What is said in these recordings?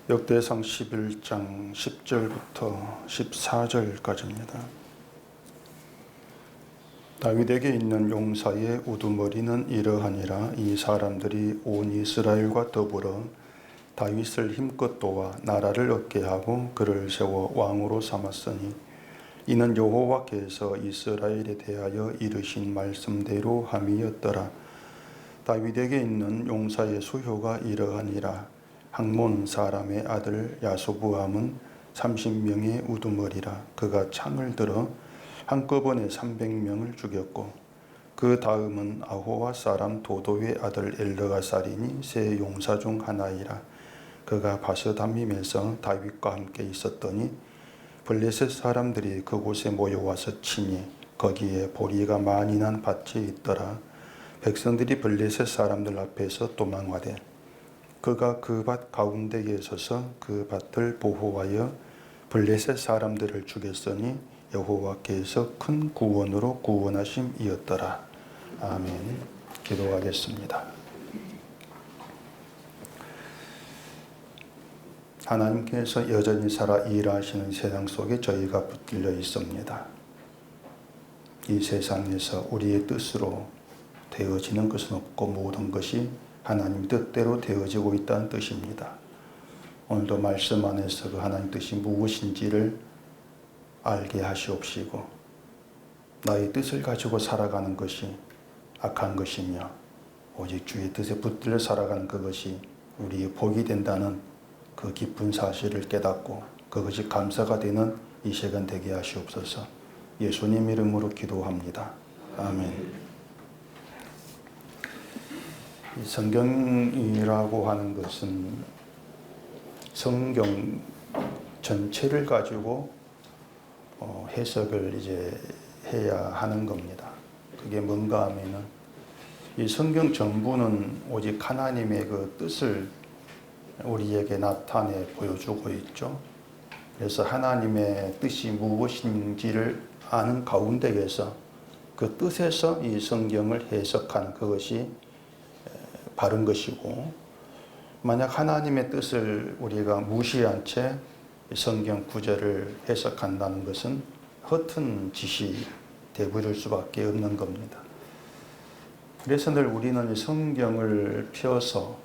역대상 11장 10절부터 14절까지입니다. 다윗에게 있는 용사의 우두머리는 이러하니라. 이 사람들이 온 이스라엘과 더불어 다윗을 힘껏 도와 나라를 얻게 하고 그를 세워 왕으로 삼았으니 이는 여호와께서 이스라엘에 대하여 이르신 말씀대로 함이었더라. 다윗에게 있는 용사의 수효가 이러하니라. 학몬 사람의 아들 야소부암은 30명의 우두머리라. 그가 창을 들어 한꺼번에 300명을 죽였고 그 다음은 아호와 사람 도도의 아들 엘르가살이니 세 용사 중 하나이라. 그가 바스다밈에서 다윗과 함께 있었더니 블레셋 사람들이 그곳에 모여와서 치니 거기에 보리가 많이 난 밭이 있더라. 백성들이 블레셋 사람들 앞에서 도망하되 그가 그 밭 가운데에 서서 그 밭을 보호하여 블레셋 사람들을 죽였으니 여호와께서 큰 구원으로 구원하심이었더라. 아멘. 기도하겠습니다. 하나님께서 여전히 살아 일하시는 세상 속에 저희가 붙들려 있습니다. 이 세상에서 우리의 뜻으로 되어지는 것은 없고 모든 것이 하나님 뜻대로 되어지고 있다는 뜻입니다. 오늘도 말씀 안에서 그 하나님 뜻이 무엇인지를 알게 하시옵시고 나의 뜻을 가지고 살아가는 것이 악한 것이며 오직 주의 뜻에 붙들려 살아가는 그것이 우리의 복이 된다는 그 기쁜 사실을 깨닫고 그것이 감사가 되는 이 시간 되게 하시옵소서. 예수님 이름으로 기도합니다. 아멘. 이 성경이라고 하는 것은 성경 전체를 가지고 해석을 이제 해야 하는 겁니다. 그게 뭔가 하면은 이 성경 전부는 오직 하나님의 그 뜻을 우리에게 나타내 보여주고 있죠. 그래서 하나님의 뜻이 무엇인지를 아는 가운데에서 그 뜻에서 이 성경을 해석하는 그것이 바른 것이고, 만약 하나님의 뜻을 우리가 무시한 채 성경 구절을 해석한다는 것은 허튼 짓이 되버릴 수밖에 없는 겁니다. 그래서 늘 우리는 성경을 펴서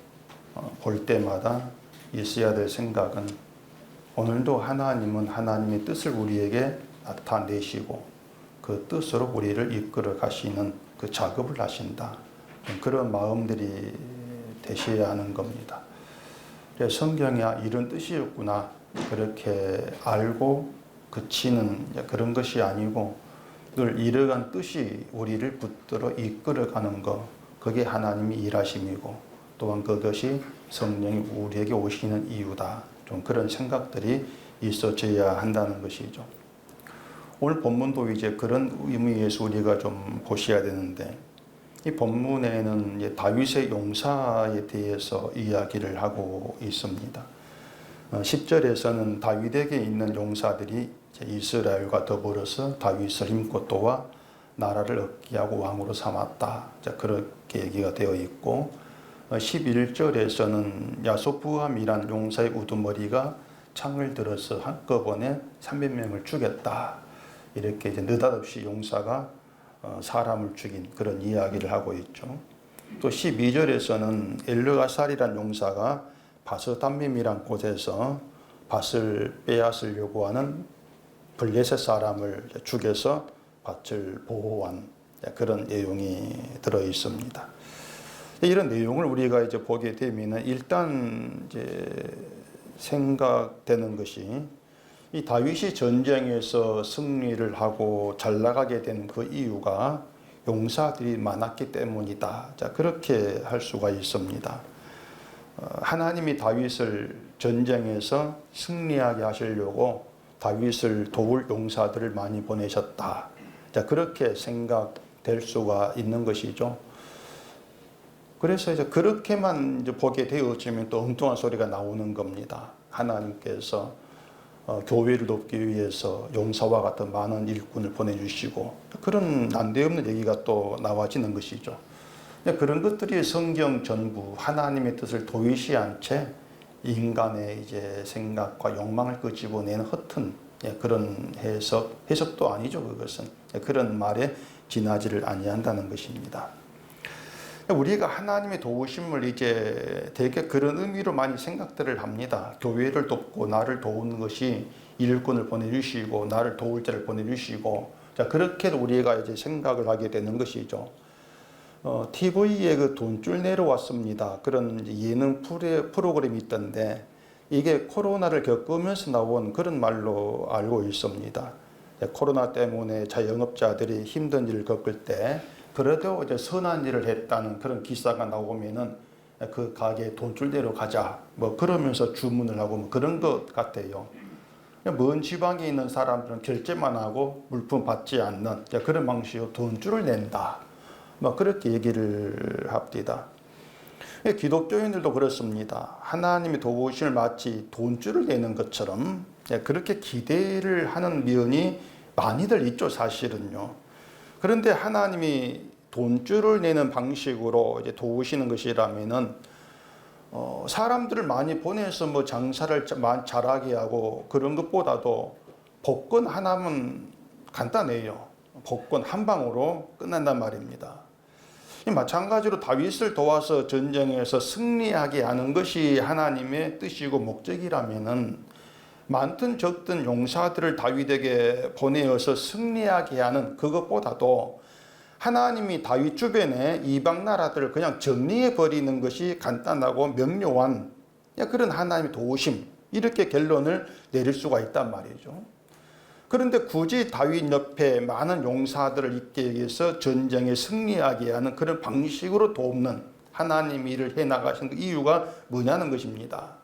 볼 때마다 있어야 될 생각은 오늘도 하나님은 하나님의 뜻을 우리에게 나타내시고 그 뜻으로 우리를 이끌어 가시는 그 작업을 하신다. 그런 마음들이 되셔야 하는 겁니다. 성경이 이런 뜻이었구나 그렇게 알고 그치는 그런 것이 아니고 늘 이러한 뜻이 우리를 붙들어 이끌어가는 것, 그게 하나님이 일하심이고 또한 그것이 성령이 우리에게 오시는 이유다. 좀 그런 생각들이 있어져야 한다는 것이죠. 오늘 본문도 이제 그런 의미에서 우리가 좀 보셔야 되는데, 이 본문에는 이제 다윗의 용사에 대해서 이야기를 하고 있습니다. 10절에서는 다윗에게 있는 용사들이 이스라엘과 더불어서 다윗을 힘껏 도와 나라를 얻게 하고 왕으로 삼았다. 그렇게 얘기가 되어 있고, 11절에서는 야소부암이란 용사의 우두머리가 창을 들어서 한꺼번에 300명을 죽였다. 이렇게 이제 느닷없이 용사가 사람을 죽인 그런 이야기를 하고 있죠. 또 12절에서는 엘르가살이란 용사가 바스다밈이란 곳에서 밭을 빼앗으려고 하는 블레셋 사람을 죽여서 밭을 보호한 그런 내용이 들어 있습니다. 이런 내용을 우리가 이제 보게 되면 일단 이제 생각되는 것이 이 다윗이 전쟁에서 승리를 하고 잘 나가게 된 그 이유가 용사들이 많았기 때문이다. 그렇게 할 수가 있습니다. 하나님이 다윗을 전쟁에서 승리하게 하시려고 다윗을 도울 용사들을 많이 보내셨다. 그렇게 생각될 수가 있는 것이죠. 그래서 이제 그렇게만 이제 보게 되어지면 또 엉뚱한 소리가 나오는 겁니다. 하나님께서 교회를 돕기 위해서 용사와 같은 많은 일꾼을 보내주시고 그런 난데없는 얘기가 또 나와지는 것이죠. 그런 것들이 성경 전부 하나님의 뜻을 도외시한 채 인간의 이제 생각과 욕망을 끄집어내는 허튼 그런 해석도 아니죠. 그것은 그런 말에 지나지를 아니한다는 것입니다. 우리가 하나님의 도우심을 이제 되게 그런 의미로 많이 생각들을 합니다. 교회를 돕고 나를 도우는 것이 일꾼을 보내주시고 나를 도울 자를 보내주시고, 자 그렇게 우리가 이제 생각을 하게 되는 것이죠. TV에 그 돈줄 내려왔습니다. 그런 예능 프로그램이 있던데 이게 코로나를 겪으면서 나온 그런 말로 알고 있습니다. 코로나 때문에 자영업자들이 힘든 일을 겪을 때 그래도 이제 선한 일을 했다는 그런 기사가 나오면은 그 가게에 돈줄 내러 가자 뭐 그러면서 주문을 하고 뭐 그런 것 같아요. 먼 지방에 있는 사람들은 결제만 하고 물품 받지 않는 그런 방식으로 돈줄을 낸다. 뭐 그렇게 얘기를 합니다. 기독교인들도 그렇습니다. 하나님의 도우심을 마치 돈줄을 내는 것처럼 그렇게 기대를 하는 면이 많이들 있죠, 사실은요. 그런데 하나님이 돈줄을 내는 방식으로 이제 도우시는 것이라면은 사람들을 많이 보내서 뭐 장사를 잘하게 하고 그런 것보다도 복권 하나면 간단해요. 복권 한 방으로 끝난단 말입니다. 마찬가지로 다윗을 도와서 전쟁에서 승리하게 하는 것이 하나님의 뜻이고 목적이라면은 많든 적든 용사들을 다윗에게 보내어서 승리하게 하는 그것보다도 하나님이 다윗 주변에 이방 나라들을 그냥 정리해 버리는 것이 간단하고 명료한 그런 하나님의 도우심, 이렇게 결론을 내릴 수가 있단 말이죠. 그런데 굳이 다윗 옆에 많은 용사들을 있게 위해서 전쟁에 승리하게 하는 그런 방식으로 돕는 하나님 일을 해나가신 그 이유가 뭐냐는 것입니다.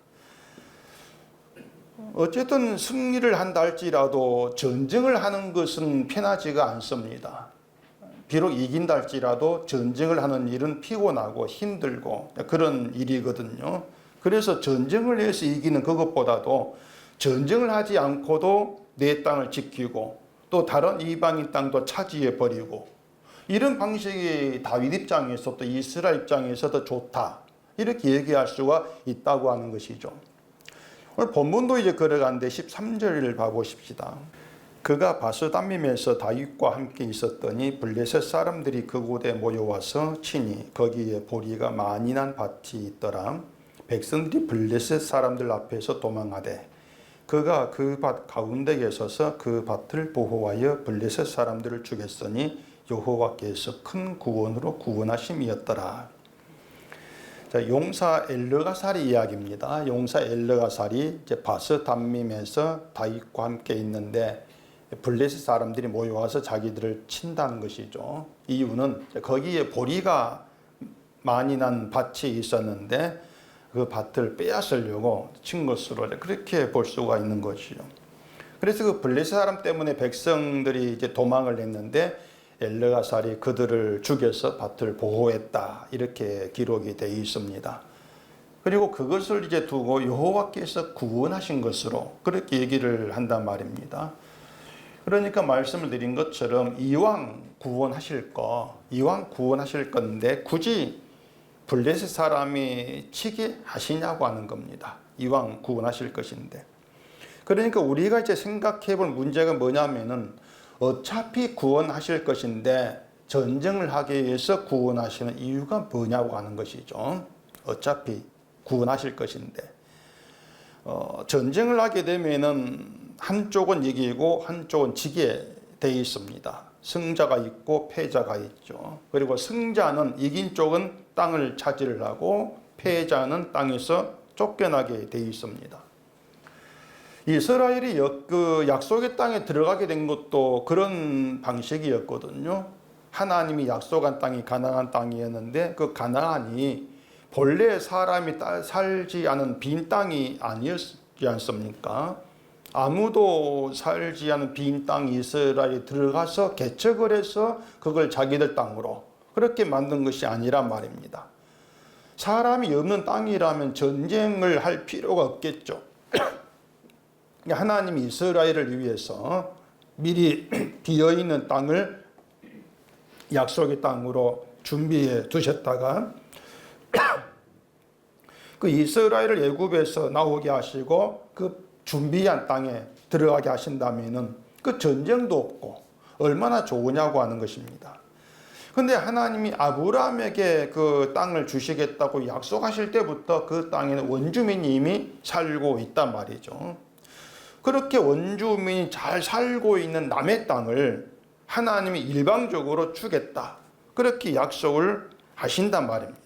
어쨌든 승리를 한다 할지라도 전쟁을 하는 것은 편하지가 않습니다. 비록 이긴다 할지라도 전쟁을 하는 일은 피곤하고 힘들고 그런 일이거든요. 그래서 전쟁을 해서 이기는 그것보다도 전쟁을 하지 않고도 내 땅을 지키고 또 다른 이방인 땅도 차지해 버리고 이런 방식이 다윗 입장에서도 이스라엘 입장에서도 좋다, 이렇게 얘기할 수가 있다고 하는 것이죠. 오늘 본문도 이제 걸어가는데 13절을 봐보십시다. 그가 바스다밈에서 다윗과 함께 있었더니 블레셋 사람들이 그곳에 모여와서 치니 거기에 보리가 많이 난 밭이 있더라. 백성들이 블레셋 사람들 앞에서 도망하되 그가 그 밭 가운데에 서서 그 밭을 보호하여 블레셋 사람들을 죽였으니 여호와께서 큰 구원으로 구원하심이었더라. 자, 용사 엘르가살이 이야기입니다. 용사 엘르가살이 이제 바스담밈에서 다윗과 함께 있는데 블레셋 사람들이 모여와서 자기들을 친다는 것이죠. 이유는 거기에 보리가 많이 난 밭이 있었는데 그 밭을 빼앗으려고 친 것으로 그렇게 볼 수가 있는 것이죠. 그래서 그 블레셋 사람 때문에 백성들이 이제 도망을 했는데 엘르가살이 그들을 죽여서 밭을 보호했다, 이렇게 기록이 되어 있습니다. 그리고 그것을 이제 두고 여호와께서 구원하신 것으로 그렇게 얘기를 한단 말입니다. 그러니까 말씀을 드린 것처럼 이왕 구원하실 건데 굳이 블레셋 사람이 치게 하시냐고 하는 겁니다. 이왕 구원하실 것인데. 그러니까 우리가 이제 생각해 볼 문제가 뭐냐면은 어차피 구원하실 것인데 전쟁을 하기 위해서 구원하시는 이유가 뭐냐고 하는 것이죠. 어차피 구원하실 것인데 전쟁을 하게 되면은 한쪽은 이기고 한쪽은 지게 되어 있습니다. 승자가 있고 패자가 있죠. 그리고 승자는 이긴 쪽은 땅을 차지를 하고 패자는 땅에서 쫓겨나게 되어 있습니다. 이스라엘이 그 약속의 땅에 들어가게 된 것도 그런 방식이었거든요. 하나님이 약속한 땅이 가나안 땅이었는데 그 가나안이 본래 사람이 살지 않은 빈 땅이 아니었지 않습니까? 아무도 살지 않은 빈 땅 이스라엘이 들어가서 개척을 해서 그걸 자기들 땅으로 그렇게 만든 것이 아니란 말입니다. 사람이 없는 땅이라면 전쟁을 할 필요가 없겠죠. 하나님이 이스라엘을 위해서 미리 비어있는 땅을 약속의 땅으로 준비해 두셨다가 그 이스라엘을 애굽에서 나오게 하시고 그 준비한 땅에 들어가게 하신다면은 그 전쟁도 없고 얼마나 좋으냐고 하는 것입니다. 근데 하나님이 아브라함에게 그 땅을 주시겠다고 약속하실 때부터 그 땅에는 원주민이 이미 살고 있단 말이죠. 그렇게 원주민이 잘 살고 있는 남의 땅을 하나님이 일방적으로 주겠다, 그렇게 약속을 하신단 말입니다.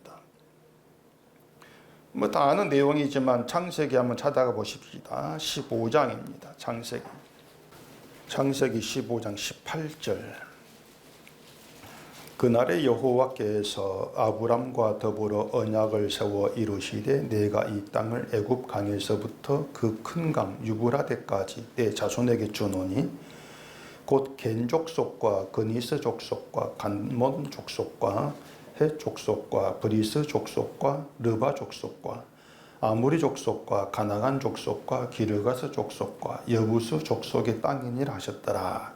뭐 다 아는 내용이지만 창세기 한번 찾아가 보십시다. 15장입니다. 창세기 15장 18절. 그날에 여호와께서 아브람과 더불어 언약을 세워 이루시되 내가 이 땅을 애굽 강에서부터 그 큰 강 유브라데까지 내 자손에게 주노니 곧 겐 족속과 그니스 족속과 간몬 족속과 헷 족속과 브리스 족속과 르바 족속과 아무리 족속과 가나안 족속과 기르가스 족속과 여부스 족속의 땅이니라 하셨더라.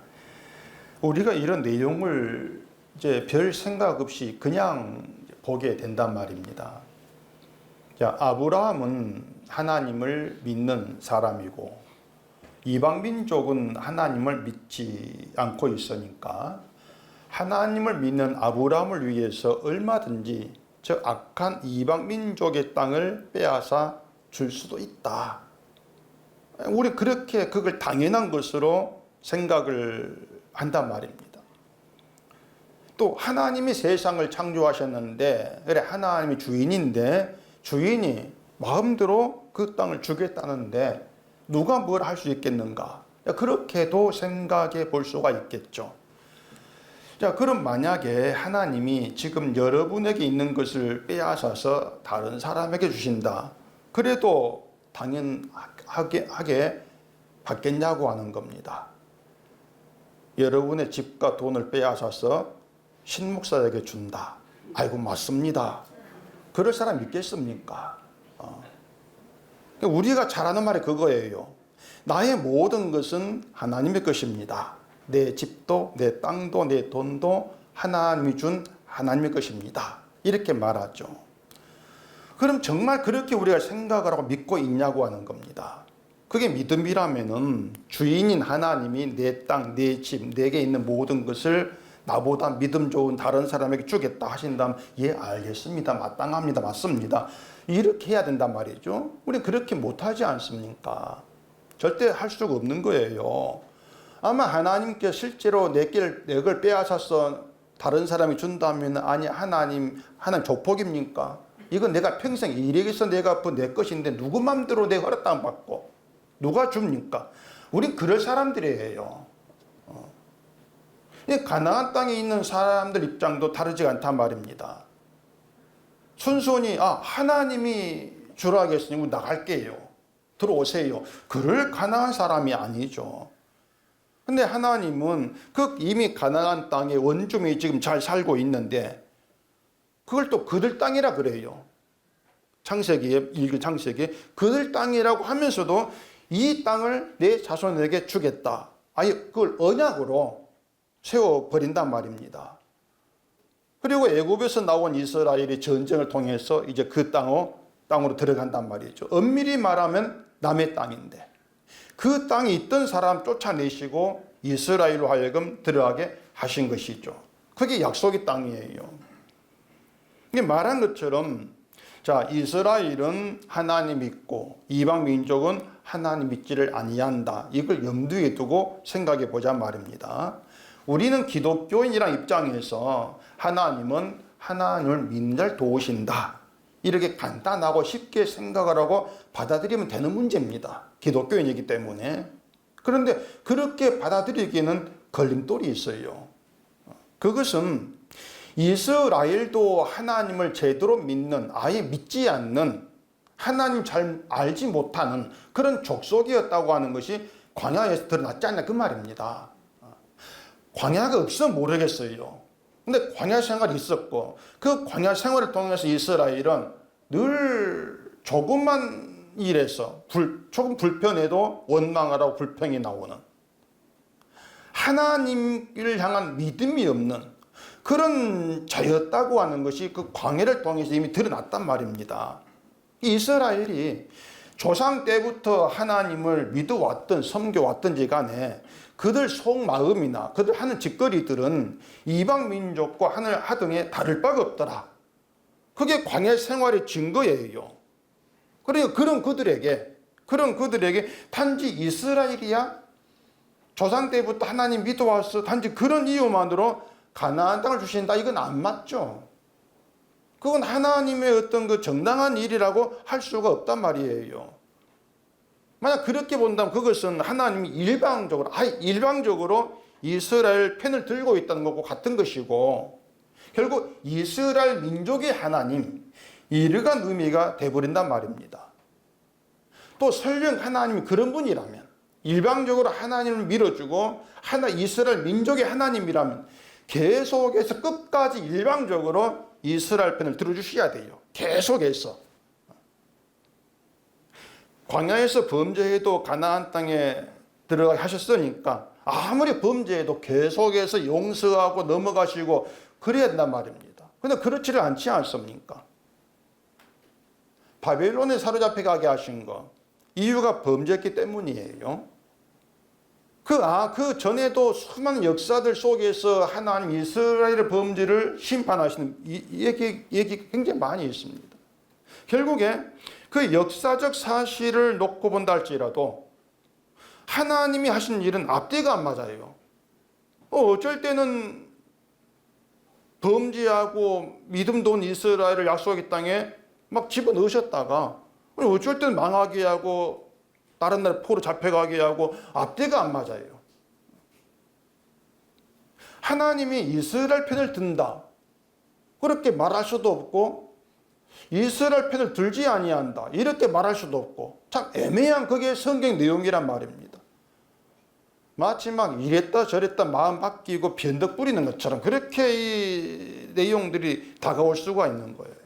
우리가 이런 내용을 이제 별 생각 없이 그냥 보게 된단 말입니다. 자, 아브라함은 하나님을 믿는 사람이고 이방 민족은 하나님을 믿지 않고 있으니까 하나님을 믿는 아브라함을 위해서 얼마든지 저 악한 이방 민족의 땅을 빼앗아 줄 수도 있다. 우리 그렇게 그걸 당연한 것으로 생각을 한단 말입니다. 또 하나님이 세상을 창조하셨는데, 그래 하나님이 주인인데 주인이 마음대로 그 땅을 주겠다는데 누가 뭘 할 수 있겠는가? 그렇게도 생각해 볼 수가 있겠죠. 자, 그럼 만약에 하나님이 지금 여러분에게 있는 것을 빼앗아서 다른 사람에게 주신다, 그래도 당연하게 받겠냐고 하는 겁니다. 여러분의 집과 돈을 빼앗아서 신목사에게 준다. 아이고 맞습니다. 그럴 사람 있겠습니까? 우리가 잘 아는 말이 그거예요. 나의 모든 것은 하나님의 것입니다. 내 집도 내 땅도 내 돈도 하나님이 준 하나님의 것입니다. 이렇게 말하죠. 그럼 정말 그렇게 우리가 생각을 하고 믿고 있냐고 하는 겁니다. 그게 믿음이라면은 주인인 하나님이 내 땅, 내 집, 내게 있는 모든 것을 나보다 믿음 좋은 다른 사람에게 주겠다 하신다면 예 알겠습니다. 마땅합니다. 맞습니다. 이렇게 해야 된단 말이죠. 우리 그렇게 못하지 않습니까? 절대 할 수가 없는 거예요. 아마 하나님께 실제로 내 걸 빼앗아서 다른 사람이 준다면 아니 하나님 조폭입니까? 이건 내가 평생 이력에서 내가 내 것인데 누구 맘대로 내가 허락당 받고 누가 줍니까? 우린 그럴 사람들이에요. 가나안 땅에 있는 사람들 입장도 다르지 않단 말입니다. 순순히 하나님이 주라 하겠으니 나갈게요. 들어오세요. 그럴 가나안 사람이 아니죠. 근데 하나님은 이미 가나안 땅에 원주민이 지금 잘 살고 있는데 그걸 또 그들 땅이라 그래요. 창세기에 그들 땅이라고 하면서도 이 땅을 내 자손에게 주겠다. 아예 그걸 언약으로 세워버린단 말입니다. 그리고 애굽에서 나온 이스라엘이 전쟁을 통해서 이제 그 땅으로 들어간단 말이죠. 엄밀히 말하면 남의 땅인데 그 땅에 있던 사람 쫓아내시고 이스라엘로 하여금 들어가게 하신 것이죠. 그게 약속의 땅이에요. 이게 말한 것처럼 자, 이스라엘은 하나님 믿고 이방 민족은 하나님 믿지를 아니한다. 이걸 염두에 두고 생각해 보자 말입니다. 우리는 기독교인이란 입장에서 하나님은 하나님을 믿는 자를 도우신다. 이렇게 간단하고 쉽게 생각을 하고 받아들이면 되는 문제입니다. 기독교인이기 때문에. 그런데 그렇게 받아들이기에는 걸림돌이 있어요. 그것은 이스라엘도 하나님을 제대로 믿는, 아예 믿지 않는, 하나님 잘 알지 못하는 그런 족속이었다고 하는 것이 광야에서 드러났지 않냐 그 말입니다. 광야가 없으면 모르겠어요. 근데 광야 생활이 있었고 그 광야 생활을 통해서 이스라엘은 늘 조금만 일해서 조금 불편해도 원망하라고 불평이 나오는, 하나님을 향한 믿음이 없는 그런 자였다고 하는 것이 그 광야를 통해서 이미 드러났단 말입니다. 이스라엘이 조상 때부터 하나님을 믿어왔던 섬겨왔던지 간에 그들 속마음이나 그들 하는 짓거리들은 이방 민족과 하등에 다를 바가 없더라. 그게 광야 생활의 증거예요. 그러니까 그런 그들에게 단지 이스라엘이야? 조상 때부터 하나님 믿어왔어. 단지 그런 이유만으로 가나안 땅을 주신다. 이건 안 맞죠. 그건 하나님의 어떤 그 정당한 일이라고 할 수가 없단 말이에요. 만약 그렇게 본다면 그것은 하나님이 일방적으로 이스라엘 편을 들고 있다는 것과 같은 것이고, 결국 이스라엘 민족의 하나님, 이러한 의미가 돼버린단 말입니다. 또 설령 하나님이 그런 분이라면, 일방적으로 하나님을 밀어주고 이스라엘 민족의 하나님이라면 계속해서 끝까지 일방적으로 이스라엘 편을 들어주셔야 돼요. 계속해서. 광야에서 범죄해도 가나안 땅에 들어가게 하셨으니까 아무리 범죄해도 계속해서 용서하고 넘어가시고 그래야 된단 말입니다. 그런데 그렇지를 않지 않습니까? 바벨론에 사로잡혀 가게 하신 거 이유가 범죄했기 때문이에요. 그 전에도 수많은 역사들 속에서 하나님 이스라엘의 범죄를 심판하시는 얘기 굉장히 많이 있습니다. 결국에 그 역사적 사실을 놓고 본다 할지라도 하나님이 하신 일은 앞뒤가 안 맞아요. 어쩔 때는 범죄하고 믿음도 온 이스라엘을 약속의 땅에 막 집어넣으셨다가 어쩔 때는 망하게 하고 다른 나라 포로 잡혀가게 하고 앞뒤가 안 맞아요. 하나님이 이스라엘 편을 든다 그렇게 말할 수도 없고 이스라엘 편을 들지 아니한다 이렇게 말할 수도 없고 참 애매한 그게 성경 내용이란 말입니다. 마치 막 이랬다 저랬다 마음 바뀌고 변덕 부리는 것처럼 그렇게 이 내용들이 다가올 수가 있는 거예요.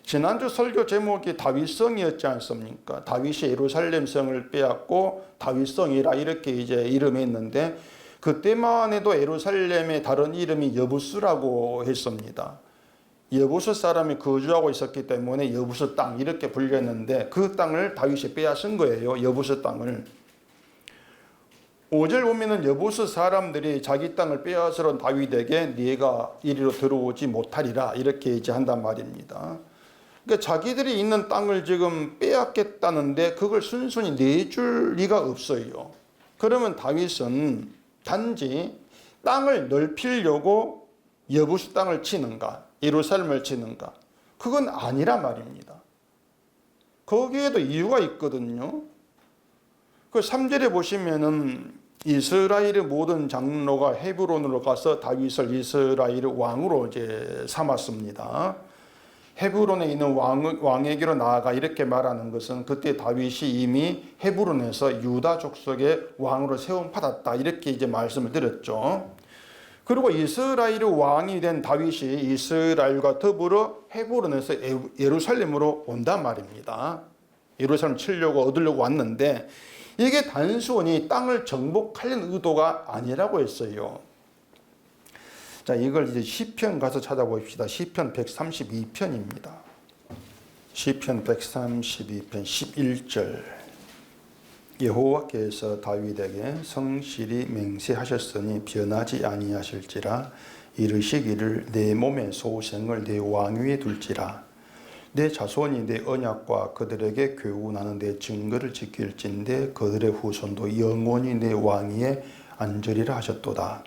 지난주 설교 제목이 다윗성이었지 않습니까? 다윗이 예루살렘 성을 빼앗고 다윗성이라 이렇게 이제 이름이 있는데 그때만 해도 예루살렘의 다른 이름이 여부스라고 했습니다. 여부스 사람이 거주하고 있었기 때문에 여부스 땅 이렇게 불렸는데 그 땅을 다윗이 빼앗은 거예요. 여부스 땅을. 5절 보면은 여부스 사람들이 자기 땅을 빼앗으러 다윗에게 네가 이리로 들어오지 못하리라 이렇게 이제 한단 말입니다. 그러니까 자기들이 있는 땅을 지금 빼앗겠다는데 그걸 순순히 내줄 리가 없어요. 그러면 다윗은 단지 땅을 넓히려고 여부스 땅을 치는가 예루살렘을 치는가 그건 아니란 말입니다. 거기에도 이유가 있거든요. 그 3절에 보시면은 이스라엘의 모든 장로가 헤브론으로 가서 다윗을 이스라엘의 왕으로 이제 삼았습니다. 헤브론에 있는 왕에게로 나아가 이렇게 말하는 것은 그때 다윗이 이미 헤브론에서 유다 족속의 왕으로 세움 받았다 이렇게 이제 말씀을 드렸죠. 그리고 이스라엘의 왕이 된 다윗이 이스라엘과 더불어 헤브론에서 예루살렘으로 온단 말입니다. 예루살렘 치려고 얻으려고 왔는데 이게 단순히 땅을 정복하려는 의도가 아니라고 했어요. 자, 이걸 이제 시편 가서 찾아봅시다. 시편 132편입니다. 시편 132편 11절. 여호와께서 다윗에게 성실히 맹세하셨으니 변하지 아니하실지라 이르시기를 내 몸의 소생을 내 왕위에 둘지라 내 자손이 내 언약과 그들에게 교훈하는 내 증거를 지킬진대 그들의 후손도 영원히 내 왕위에 앉으리라 하셨도다.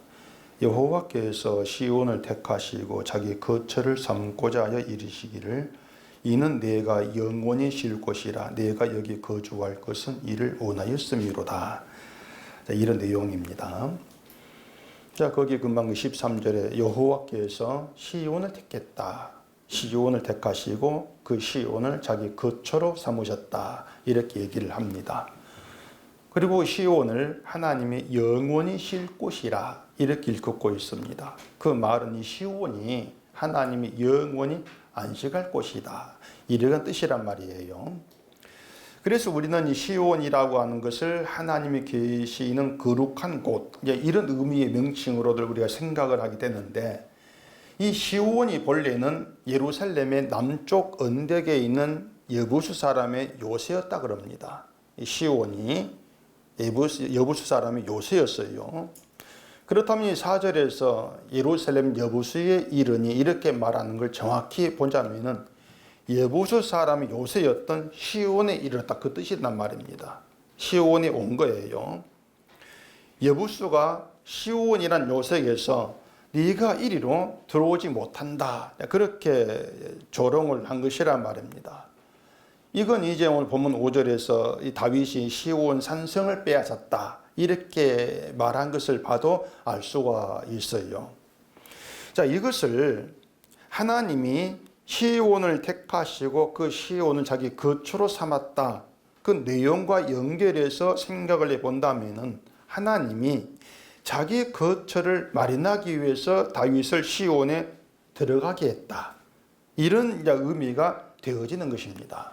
여호와께서 시온을 택하시고 자기 거처를 삼고자 하여 이르시기를 이는 내가 영원히 쉴 곳이라 내가 여기 거주할 것은 이를 원하였음이로다. 자, 이런 내용입니다. 자, 거기 금방 13절에 여호와께서 시온을 택했다. 시온을 택하시고 그 시온을 자기 거처로 삼으셨다. 이렇게 얘기를 합니다. 그리고 시온을 하나님의 영원히 쉴 곳이라 이렇게 일컫고 있습니다. 그 말은 이 시온이 하나님이 영원히 안식할 곳이다. 이런 뜻이란 말이에요. 그래서 우리는 이 시온이라고 하는 것을 하나님이 계시는 거룩한 곳 이런 의미의 명칭으로들 우리가 생각을 하게 되는데 이 시온이 본래는 예루살렘의 남쪽 언덕에 있는 여부수 사람의 요새였다 그럽니다. 이 시온이 여부수 사람의 요새였어요. 그렇다면 이 4절에서 예루살렘 여부수에 이르니 이렇게 말하는 걸 정확히 보자면은 여부수 사람의 요새였던 시온에 이르렀다 그 뜻이란 말입니다. 시온에 온 거예요. 여부수가 시온이란 요새에서 네가 이리로 들어오지 못한다 그렇게 조롱을 한 것이란 말입니다. 이건 이제 오늘 본문 5절에서 이 다윗이 시온 산성을 빼앗았다 이렇게 말한 것을 봐도 알 수가 있어요. 자, 이것을 하나님이 시온을 택하시고 그 시온을 자기 거처로 삼았다 그 내용과 연결해서 생각을 해본다면은 하나님이 자기 거처를 마련하기 위해서 다윗을 시온에 들어가게 했다 이런 의미가 되어지는 것입니다.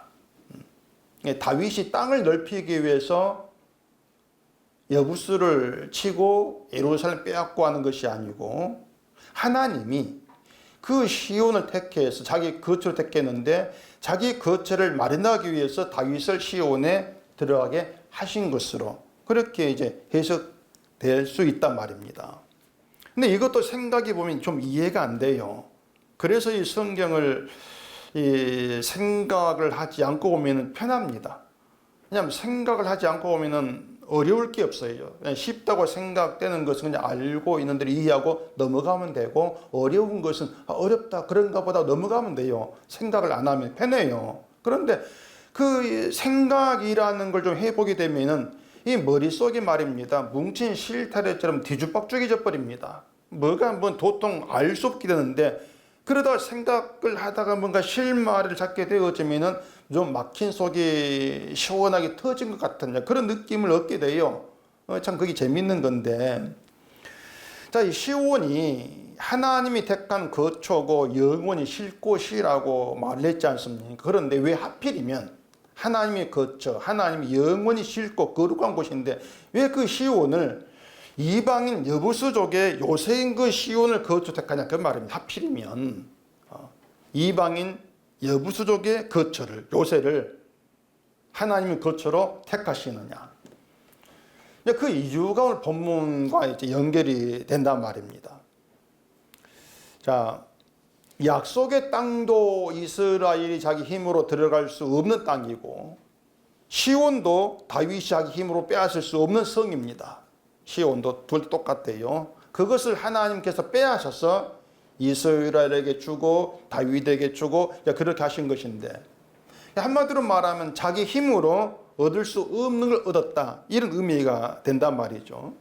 다윗이 땅을 넓히기 위해서 여부수를 치고 예루살렘 빼앗고 하는 것이 아니고 하나님이 그 시온을 택해서 자기 거처를 택했는데 자기 거처를 마련하기 위해서 다윗을 시온에 들어가게 하신 것으로 그렇게 이제 해석될 수 있단 말입니다. 근데 이것도 생각해 보면 좀 이해가 안 돼요. 그래서 이 성경을 생각을 하지 않고 보면 편합니다. 왜냐하면 생각을 하지 않고 보면 어려울 게 없어요. 그냥 쉽다고 생각되는 것은 그냥 알고 있는 대로 이해하고 넘어가면 되고 어려운 것은 어렵다 그런가 보다 넘어가면 돼요. 생각을 안 하면 편해요. 그런데 그 생각이라는 걸 좀 해보게 되면은 이 머릿속이 말입니다. 뭉친 실타래처럼 뒤죽박죽이져 버립니다. 뭐가 도통 알 수 없게 되는데 그러다 생각을 하다가 뭔가 실마리를 잡게 되어지면은 좀 막힌 속이 시원하게 터진 것 같은 그런 느낌을 얻게 돼요. 참 그게 재밌는 건데. 자, 이 시온이 하나님이 택한 거처고 영원히 쉴 곳이라고 말했지 않습니까? 그런데 왜 하필이면 하나님의 거처, 하나님이 영원히 쉴 곳, 거룩한 곳인데 왜 그 시온을 이방인 여부수족의 요새인 그 시온을 거처 택하냐 그 말입니다. 하필이면 이방인 여부수족의 거처를 요새를 하나님의 거처로 택하시느냐 그 이유가 오늘 본문과 이제 연결이 된단 말입니다. 자, 약속의 땅도 이스라엘이 자기 힘으로 들어갈 수 없는 땅이고 시온도 다윗이 자기 힘으로 빼앗을 수 없는 성입니다. 시온도 둘 똑같대요. 그것을 하나님께서 빼앗아서 이스라엘에게 주고 다윗에게 주고 그렇게 하신 것인데 한마디로 말하면 자기 힘으로 얻을 수 없는 걸 얻었다 이런 의미가 된단 말이죠.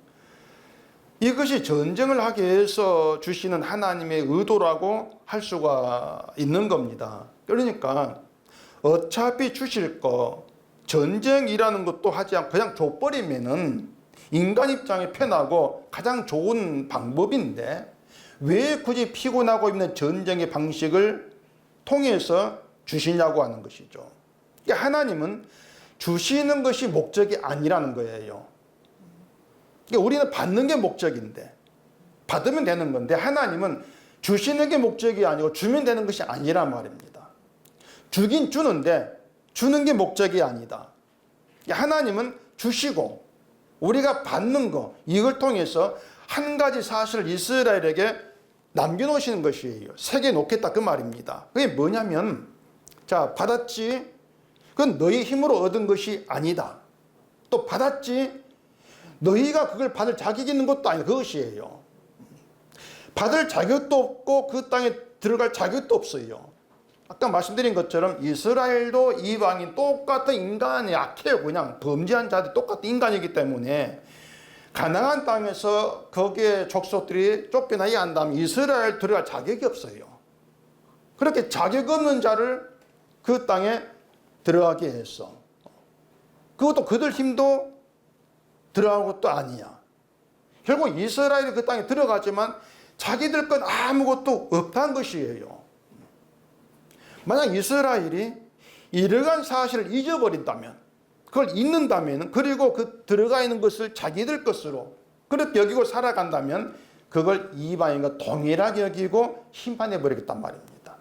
이것이 전쟁을 하기 위해서 주시는 하나님의 의도라고 할 수가 있는 겁니다. 그러니까 어차피 주실 거 전쟁이라는 것도 하지 않고 그냥 줘버리면은 인간 입장에 편하고 가장 좋은 방법인데 왜 굳이 피곤하고 있는 전쟁의 방식을 통해서 주시냐고 하는 것이죠. 그러니까 하나님은 주시는 것이 목적이 아니라는 거예요. 그러니까 우리는 받는 게 목적인데 받으면 되는 건데 하나님은 주시는 게 목적이 아니고 주면 되는 것이 아니란 말입니다. 주긴 주는데 주는 게 목적이 아니다. 하나님은 주시고 우리가 받는 거 이걸 통해서 한 가지 사실을 이스라엘에게 남겨놓으시는 것이에요. 새겨 놓겠다 그 말입니다. 그게 뭐냐면 자 받았지 그건 너희 힘으로 얻은 것이 아니다. 또 받았지 너희가 그걸 받을 자격이 있는 것도 아니다. 그것이에요. 받을 자격도 없고 그 땅에 들어갈 자격도 없어요. 아까 말씀드린 것처럼 이스라엘도 이방인 똑같은 인간이 약해요. 그냥 범죄한 자들 똑같은 인간이기 때문에 가나안 땅에서 거기에 족속들이 쫓겨나게 한다면 이스라엘 들어갈 자격이 없어요. 그렇게 자격 없는 자를 그 땅에 들어가게 했어. 그것도 그들 힘도 들어간 것도 아니야. 결국 이스라엘이 그 땅에 들어가지만 자기들 건 아무것도 없다는 것이에요. 만약 이스라엘이 이러한 사실을 잊어버린다면 그걸 잊는다면 그리고 그 들어가 있는 것을 자기들 것으로 그렇게 여기고 살아간다면 그걸 이방인과 동일하게 여기고 심판해 버리겠단 말입니다.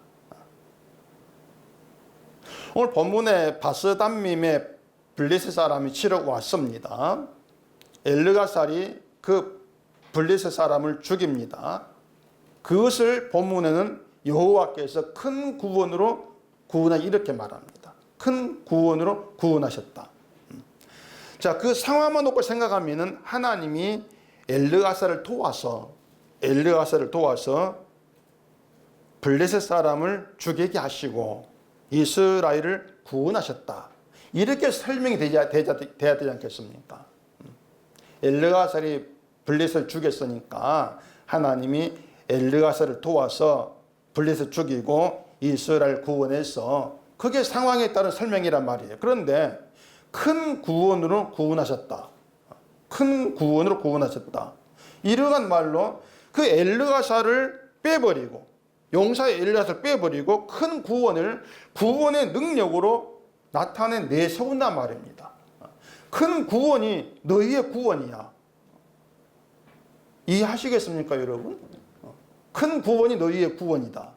오늘 본문에 바스담밈의 블레셋 사람이 치러 왔습니다. 엘르가살이 그 블레셋 사람을 죽입니다. 그것을 본문에는 여호와께서 큰 구원으로 구원하 이렇게 말합니다. 큰 구원으로 구원하셨다. 자, 그 상황만 놓고 생각하면은 하나님이 엘르가살을 도와서 블레셋 사람을 죽이게 하시고 이스라엘을 구원하셨다. 이렇게 설명이 돼야 되지 않겠습니까? 엘르가살이 블레셋을 죽였으니까 하나님이 엘르가살을 도와서 블레셋 죽이고 이스라엘 구원해서 그게 상황에 따른 설명이란 말이에요. 그런데 큰 구원으로 구원하셨다. 큰 구원으로 구원하셨다. 이러한 말로 그 엘르가살을 빼버리고 용사의 엘르가살을 빼버리고 큰 구원의 능력으로 나타내 내세운단 말입니다. 큰 구원이 너희의 구원이야. 이해하시겠습니까, 여러분? 큰 구원이 너희의 구원이다.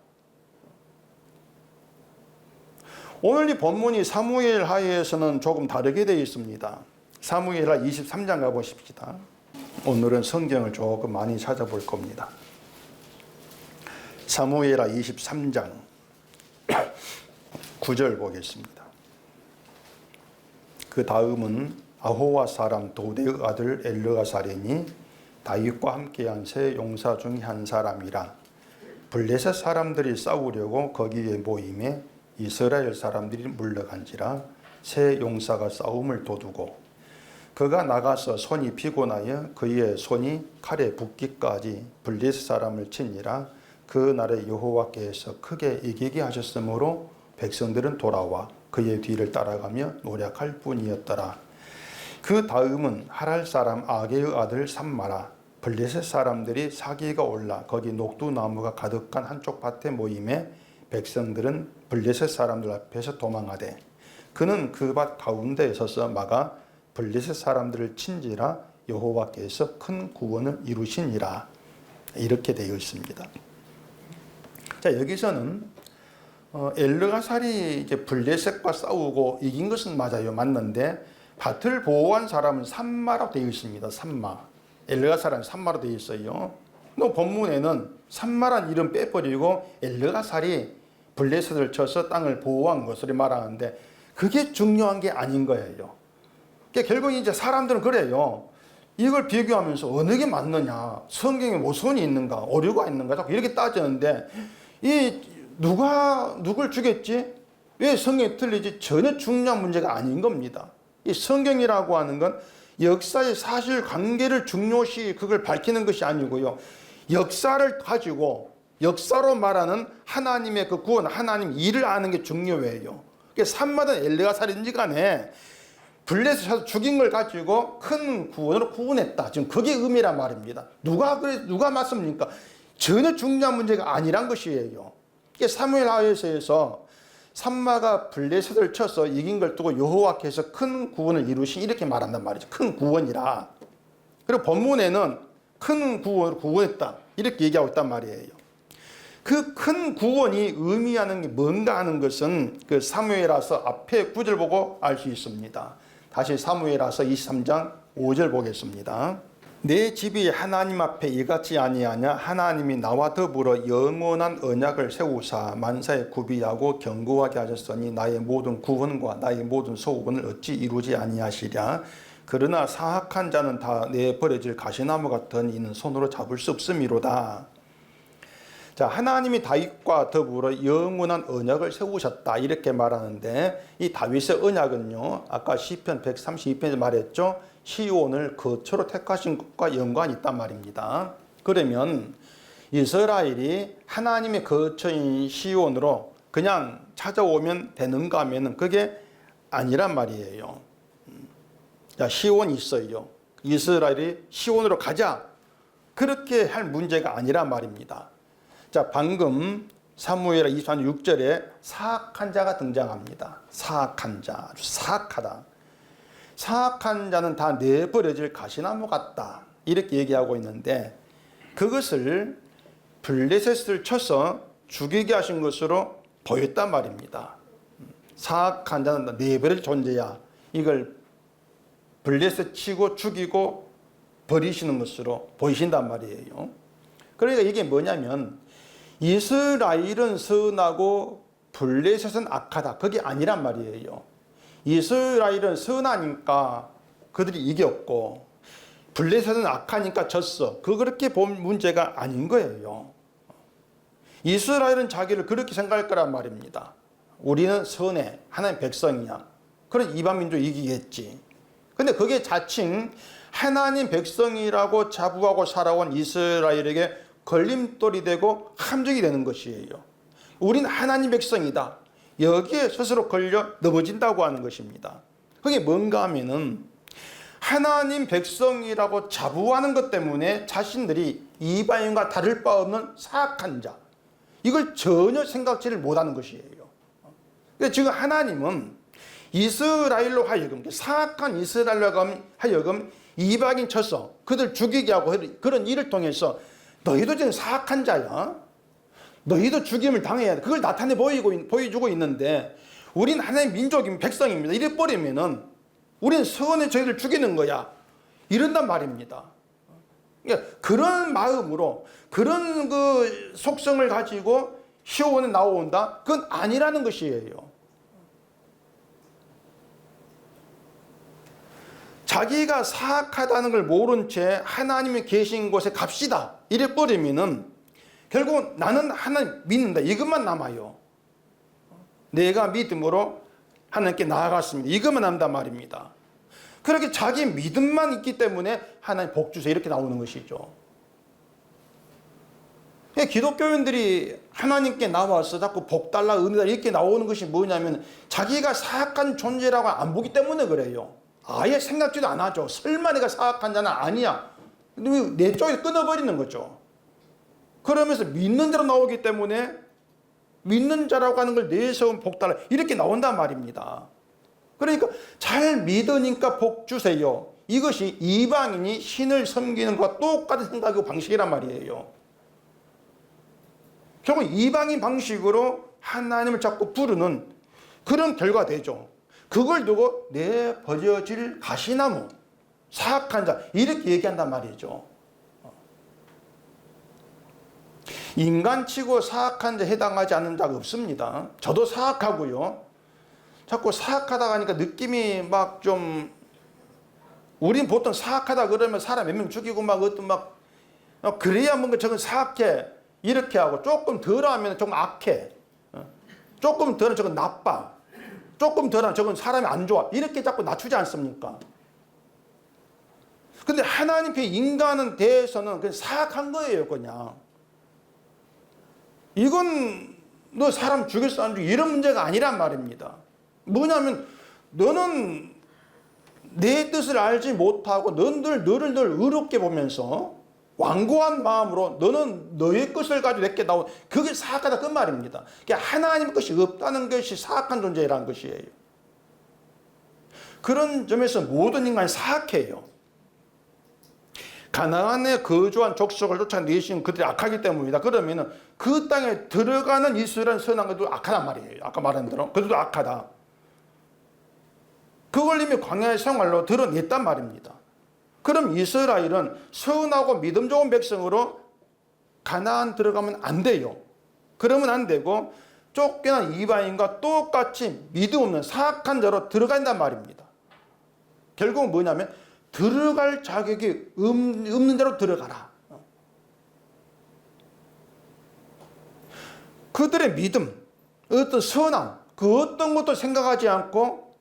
오늘 이 본문이 사무엘 하에서는 조금 다르게 되어 있습니다. 사무엘하 23장 가보십시다. 오늘은 성경을 조금 많이 찾아볼 겁니다. 사무엘하 23장 9절 보겠습니다. 그 다음은 아호와 사람 도대의 아들 엘르가살이니 다윗과 함께한 세 용사 중 한 사람이라. 블레셋 사람들이 싸우려고 거기에 모임에 이스라엘 사람들이 물러간지라. 세 용사가 싸움을 도두고 그가 나가서 손이 피곤하여 그의 손이 칼에 붓기까지 블레셋 사람을 치니라. 그 날에 여호와께서 크게 이기게 하셨으므로 백성들은 돌아와 그의 뒤를 따라가며 노력할 뿐이었더라. 그 다음은 하랄 사람 아게의 아들 삼마라. 블레셋 사람들이 사기가 올라 거기 녹두나무가 가득한 한쪽 밭에 모임에 백성들은 블레셋 사람들 앞에서 도망하되 그는 그 밭 가운데에 서서 막아 블레셋 사람들을 친지라. 여호와께서 큰 구원을 이루시니라. 이렇게 되어 있습니다. 자, 여기서는 엘르가살이 이제 블레셋과 싸우고 이긴 것은 맞아요. 맞는데 밭을 보호한 사람은 삼마라고 되어 있습니다. 삼마. 엘르가살은 삼마로 되어 있어요. 또 본문에는 삼마란 이름 빼버리고 엘르가살이 블레셋을 쳐서 땅을 보호한 것을 말하는데 그게 중요한 게 아닌 거예요. 그러니까 결국 이제 사람들은 그래요. 이걸 비교하면서 어느 게 맞느냐, 성경에 모순이 있는가, 오류가 있는가, 자꾸 이렇게 따지는데 누굴 죽였지? 왜 성경이 틀리지? 전혀 중요한 문제가 아닌 겁니다. 이 성경이라고 하는 건 역사의 사실관계를 중요시 그걸 밝히는 것이 아니고요. 역사를 가지고 역사로 말하는 하나님의 그 구원, 하나님 일을 아는 게 중요해요. 그러니까 산마든 엘르가살인지 간에 블레셋에서 죽인 걸 가지고 큰 구원으로 구원했다. 지금 그게 의미란 말입니다. 누가 맞습니까? 전혀 중요한 문제가 아니란 것이에요. 사무엘 하에서에서 삼마가 블레셋을 쳐서 이긴 걸 두고 여호와께서 큰 구원을 이루신 이렇게 말한단 말이죠. 큰 구원이라. 그리고 본문에는 큰 구원으로 구원했다. 이렇게 얘기하고 있단 말이에요. 그 큰 구원이 의미하는 게 뭔가 하는 것은 그 사무엘하서 앞에 9절 보고 알 수 있습니다. 다시 사무엘하서 23장 5절 보겠습니다. 내 집이 하나님 앞에 이같이 아니하냐. 하나님이 나와 더불어 영원한 언약을 세우사 만사에 구비하고 견고하게 하셨으니 나의 모든 구원과 나의 모든 소원을 어찌 이루지 아니하시랴. 그러나 사악한 자는 다 내버려질 가시나무 같은 이는 손으로 잡을 수 없음이로다. 자, 하나님이 다윗과 더불어 영원한 언약을 세우셨다 이렇게 말하는데 이 다윗의 언약은요, 아까 시편 132편에 말했죠. 시온을 거처로 택하신 것과 연관이 있단 말입니다. 그러면 이스라엘이 하나님의 거처인 시온으로 그냥 찾아오면 되는가 하면 그게 아니란 말이에요. 자, 시온이 있어요. 이스라엘이 시온으로 가자. 그렇게 할 문제가 아니란 말입니다. 자, 방금 사무엘 23장 6절에 사악한 자가 등장합니다. 사악한 자, 아주 사악하다. 사악한 자는 다 내버려질 가시나무 같다. 이렇게 얘기하고 있는데 그것을 블레셋을 쳐서 죽이게 하신 것으로 보였단 말입니다. 사악한 자는 내버릴 존재야. 이걸 블레셋 치고 죽이고 버리시는 것으로 보이신단 말이에요. 그러니까 이게 뭐냐면 이스라엘은 선하고 블레셋은 악하다. 그게 아니란 말이에요. 이스라엘은 선하니까 그들이 이겼고 블레셋은 악하니까 졌어. 그렇게 본 문제가 아닌 거예요. 이스라엘은 자기를 그렇게 생각할 거란 말입니다. 우리는 선해. 하나님 백성이야. 그럼 이방 민족 이기겠지. 근데 그게 자칭 하나님 백성이라고 자부하고 살아온 이스라엘에게 걸림돌이 되고 함정이 되는 것이에요. 우린 하나님 백성이다. 여기에 스스로 걸려 넘어진다고 하는 것입니다. 그게 뭔가 하면은 하나님 백성이라고 자부하는 것 때문에 자신들이 이방인과 다를 바 없는 사악한 자, 이걸 전혀 생각지를 못하는 것이에요. 그러니까 지금 하나님은 이스라엘로 하여금, 사악한 이스라엘로 하여금 이방인 쳐서 그들 죽이게 하고 그런 일을 통해서 너희도 지금 사악한 자야. 너희도 죽임을 당해야 돼. 그걸 나타내 보여주고 있는데 우린 하나님 민족인 백성입니다. 이래 버리면은 우린 선의 저희를 죽이는 거야. 이런단 말입니다. 그러니까 그런 마음으로 그런 그 속성을 가지고 시온에 나온다? 그건 아니라는 것이에요. 자기가 사악하다는 걸 모른 채 하나님이 계신 곳에 갑시다. 이래 버리면은 결국 나는 하나님 믿는다. 이것만 남아요. 내가 믿음으로 하나님께 나아갔습니다. 이것만 남단 말입니다. 그렇게 자기 믿음만 있기 때문에 하나님 복 주세요. 이렇게 나오는 것이죠. 기독교인들이 하나님께 나와서 자꾸 복 달라, 은혜 달라 이렇게 나오는 것이 뭐냐면 자기가 사악한 존재라고 안 보기 때문에 그래요. 아예 생각지도 안 하죠. 설마 내가 사악한 자는 아니야. 내 쪽에 끊어버리는 거죠. 그러면서 믿는 자로 나오기 때문에 믿는 자라고 하는 걸 내세운 복 달라 이렇게 나온단 말입니다. 그러니까 잘 믿으니까 복 주세요. 이것이 이방인이 신을 섬기는 것과 똑같은 생각이고 방식이란 말이에요. 결국 이방인 방식으로 하나님을 자꾸 부르는 그런 결과가 되죠. 그걸 두고 내버려질 가시나무, 사악한 자 이렇게 얘기한단 말이죠. 인간치고 사악한 자 해당하지 않는 자가 없습니다. 저도 사악하고요. 자꾸 사악하다 하니까 느낌이 막 좀, 우린 보통 사악하다 그러면 사람 몇 명 죽이고 막 어떤 막 그래야 뭔가 저건 사악해 이렇게 하고 조금 덜하면 조금 악해, 조금 덜하면 저건 나빠, 조금 덜하면 저건 사람이 안 좋아 이렇게 자꾸 낮추지 않습니까? 근데 하나님께 인간은 대해서는 그냥 사악한 거예요. 그냥 이건 너 사람 죽였어 안 죽여 이런 문제가 아니란 말입니다. 뭐냐면 너는 내 뜻을 알지 못하고 너를 늘 의롭게 보면서 완고한 마음으로 너는 너의 것을 가지고 내게 나온 그게 사악하다 그 말입니다. 그러니까 하나님의 것이 없다는 것이 사악한 존재라는 것이에요. 그런 점에서 모든 인간이 사악해요. 가나안에 거주한 족속을 쫓아내신 그들이 악하기 때문이다. 그러면은 그 땅에 들어가는 이스라엘 선한 것도 악하단 말이에요. 아까 말한 대로 그들도 악하다. 그걸 이미 광야의 생활로 드러냈단 말입니다. 그럼 이스라엘은 선하고 믿음 좋은 백성으로 가나안 들어가면 안 돼요. 그러면 안 되고 쫓겨난 이방인과 똑같이 믿음 없는 사악한 자로 들어간단 말입니다. 결국은 뭐냐면 들어갈 자격이 없는 자로 들어가라. 그들의 믿음, 어떤 선함, 그 어떤 것도 생각하지 않고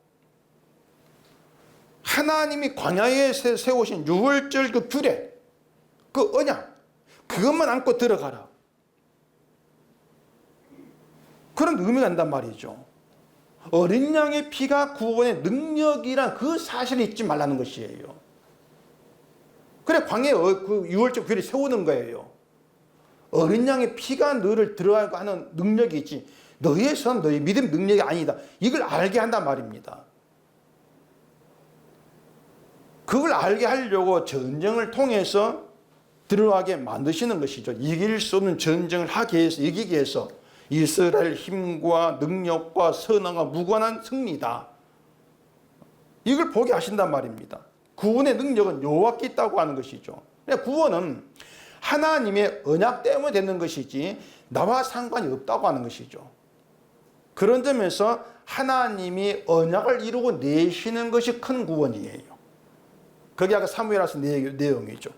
하나님이 광야에 세우신 유월절 그 규례, 그 언약, 그것만 안고 들어가라. 그런 의미가 난단 말이죠. 어린 양의 피가 구원의 능력이란 그 사실을 잊지 말라는 것이에요. 그래 광야에 그 유월절 규례를 세우는 거예요. 어린 양의 피가 너를 들어가고 하는 능력이지 너의 선, 너의 믿음 능력이 아니다. 이걸 알게 한단 말입니다. 그걸 알게 하려고 전쟁을 통해서 들어가게 만드시는 것이죠. 이길 수 없는 전쟁을 하기 위해서, 이기기 위해서 이스라엘 힘과 능력과 선함과 무관한 승리다. 이걸 보게 하신단 말입니다. 구원의 능력은 여호와께 있다고 하는 것이죠. 구원은 하나님의 언약 때문에 되는 것이지 나와 상관이 없다고 하는 것이죠. 그런 점에서 하나님이 언약을 이루고 내시는 것이 큰 구원이에요. 그게 아까 사무엘하서 내용이죠.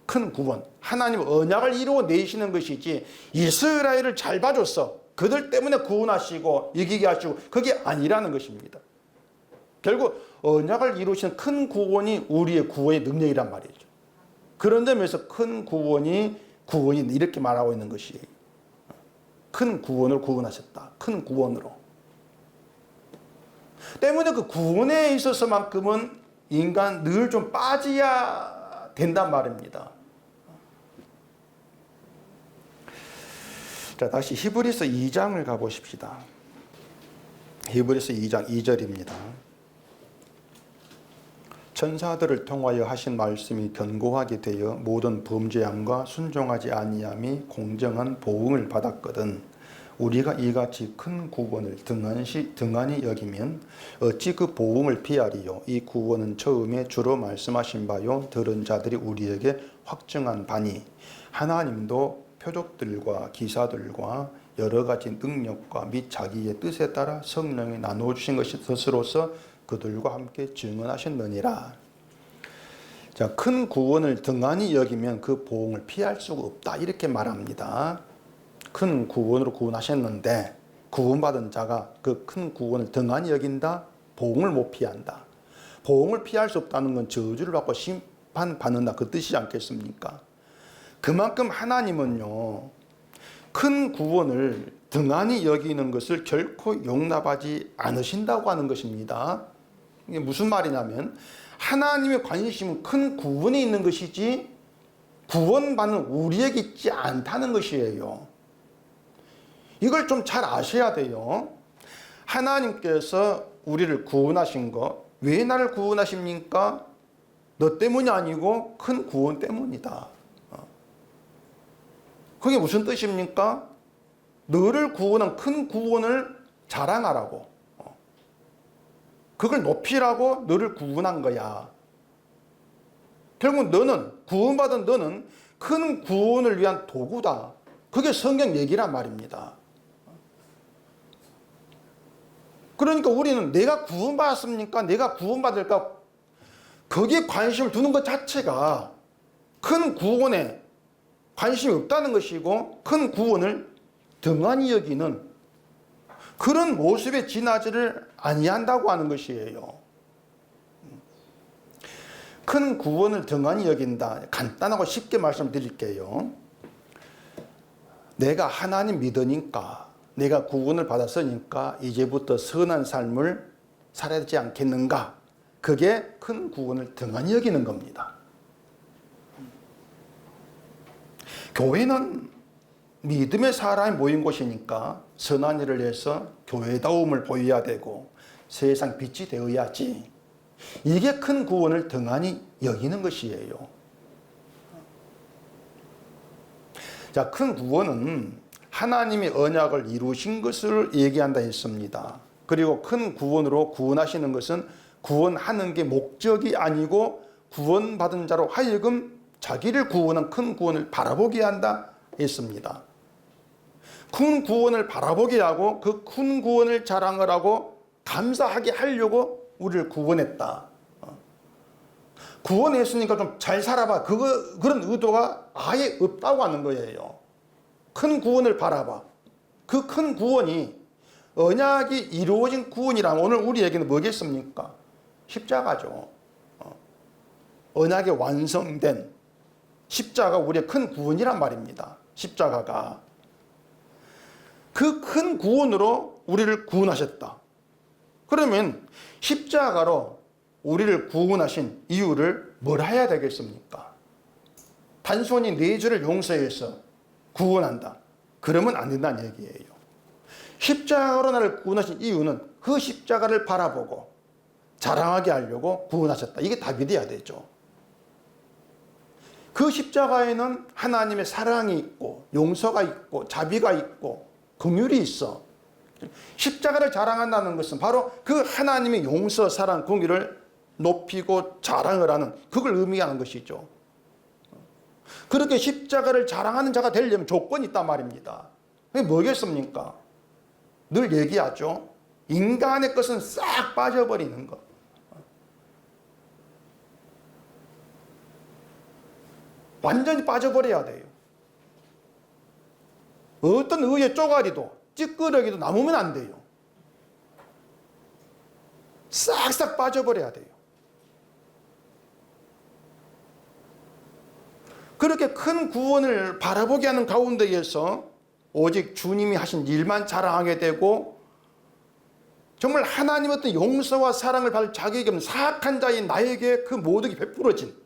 큰 구원. 하나님 언약을 이루고 내시는 것이지 이스라엘을 잘 봐줬어. 그들 때문에 구원하시고 이기게 하시고 그게 아니라는 것입니다. 결국 언약을 이루시는 큰 구원이 우리의 구원의 능력이란 말이죠. 그런 점에서 큰 구원이 이렇게 말하고 있는 것이에요. 큰 구원을 구원하셨다. 큰 구원으로. 때문에 그 구원에 있어서만큼은 인간 늘 좀 빠져야 된단 말입니다. 자, 다시 히브리서 2장을 가보십시다. 히브리서 2장 2절입니다. 천사들을 통하여 하신 말씀이 견고하게 되어 모든 범죄함과 순종하지 아니함이 공정한 보응을 받았거든 우리가 이같이 큰 구원을 등한히 여기면 어찌 그 보응을 피하리요. 이 구원은 처음에 주로 말씀하신 바요 들은 자들이 우리에게 확증한 바니 하나님도 표적들과 기사들과 여러 가지 능력과 및 자기의 뜻에 따라 성령이 나누어 주신 것으로서 그들과 함께 증언하셨느니라. 자, 큰 구원을 등한히 여기면 그 보응을 피할 수가 없다. 이렇게 말합니다. 큰 구원으로 구원하셨는데 구원받은 자가 그 큰 구원을 등한히 여긴다. 보응을 못 피한다. 보응을 피할 수 없다는 건 저주를 받고 심판받는다. 그 뜻이지 않겠습니까? 그만큼 하나님은요. 큰 구원을 등한히 여기는 것을 결코 용납하지 않으신다고 하는 것입니다. 이게 무슨 말이냐면 하나님의 관심은 큰 구원에 있는 것이지 구원받는 우리에게 있지 않다는 것이에요. 이걸 좀 잘 아셔야 돼요. 하나님께서 우리를 구원하신 거, 왜 나를 구원하십니까? 너 때문이 아니고 큰 구원 때문이다. 그게 무슨 뜻입니까? 너를 구원한 큰 구원을 자랑하라고. 그걸 높이라고 너를 구원한 거야. 결국 너는, 구원받은 너는 큰 구원을 위한 도구다. 그게 성경 얘기란 말입니다. 그러니까 우리는 내가 구원받았습니까? 내가 구원받을까? 거기에 관심을 두는 것 자체가 큰 구원에 관심이 없다는 것이고 큰 구원을 등한히 여기는 그런 모습에 지나지를 아니한다고 하는 것이에요. 큰 구원을 등한히 여긴다. 간단하고 쉽게 말씀드릴게요. 내가 하나님 믿으니까 내가 구원을 받았으니까 이제부터 선한 삶을 살아야 되지 않겠는가? 그게 큰 구원을 등한히 여기는 겁니다. 교회는 믿음의 사람이 모인 곳이니까 선한 일을 해서 교회다움을 보여야 되고 세상 빛이 되어야지. 이게 큰 구원을 등한히 여기는 것이에요. 자, 큰 구원은 하나님이 언약을 이루신 것을 얘기한다 했습니다. 그리고 큰 구원으로 구원하시는 것은 구원하는 게 목적이 아니고 구원받은 자로 하여금 자기를 구원한 큰 구원을 바라보게 한다 했습니다. 큰 구원을 바라보게 하고 그 큰 구원을 자랑을 하고 감사하게 하려고 우리를 구원했다. 구원했으니까 좀 잘 살아봐. 그런 의도가 아예 없다고 하는 거예요. 큰 구원을 바라봐. 그 큰 구원이 언약이 이루어진 구원이라면 오늘 우리에게는 뭐겠습니까? 십자가죠. 언약이 완성된 십자가가 우리의 큰 구원이란 말입니다. 십자가가. 그 큰 구원으로 우리를 구원하셨다. 그러면 십자가로 우리를 구원하신 이유를 뭘 해야 되겠습니까? 단순히 내 죄를 용서해서 구원한다. 그러면 안 된다는 얘기예요. 십자가로 나를 구원하신 이유는 그 십자가를 바라보고 자랑하게 하려고 구원하셨다. 이게 답이 돼야 되죠. 그 십자가에는 하나님의 사랑이 있고 용서가 있고 자비가 있고 긍휼이 있어. 십자가를 자랑한다는 것은 바로 그 하나님의 용서, 사랑, 긍휼을 높이고 자랑을 하는 그걸 의미하는 것이죠. 그렇게 십자가를 자랑하는 자가 되려면 조건이 있단 말입니다. 그게 뭐겠습니까? 늘 얘기하죠. 인간의 것은 싹 빠져버리는 것. 완전히 빠져버려야 돼요. 어떤 의의 쪼가리도 찌끄러기도 남으면 안 돼요. 싹싹 빠져버려야 돼요. 그렇게 큰 구원을 바라보게 하는 가운데에서 오직 주님이 하신 일만 자랑하게 되고 정말 하나님의 어떤 용서와 사랑을 받을 자격이 없는 사악한 자인 나에게 그 모든 게 베풀어진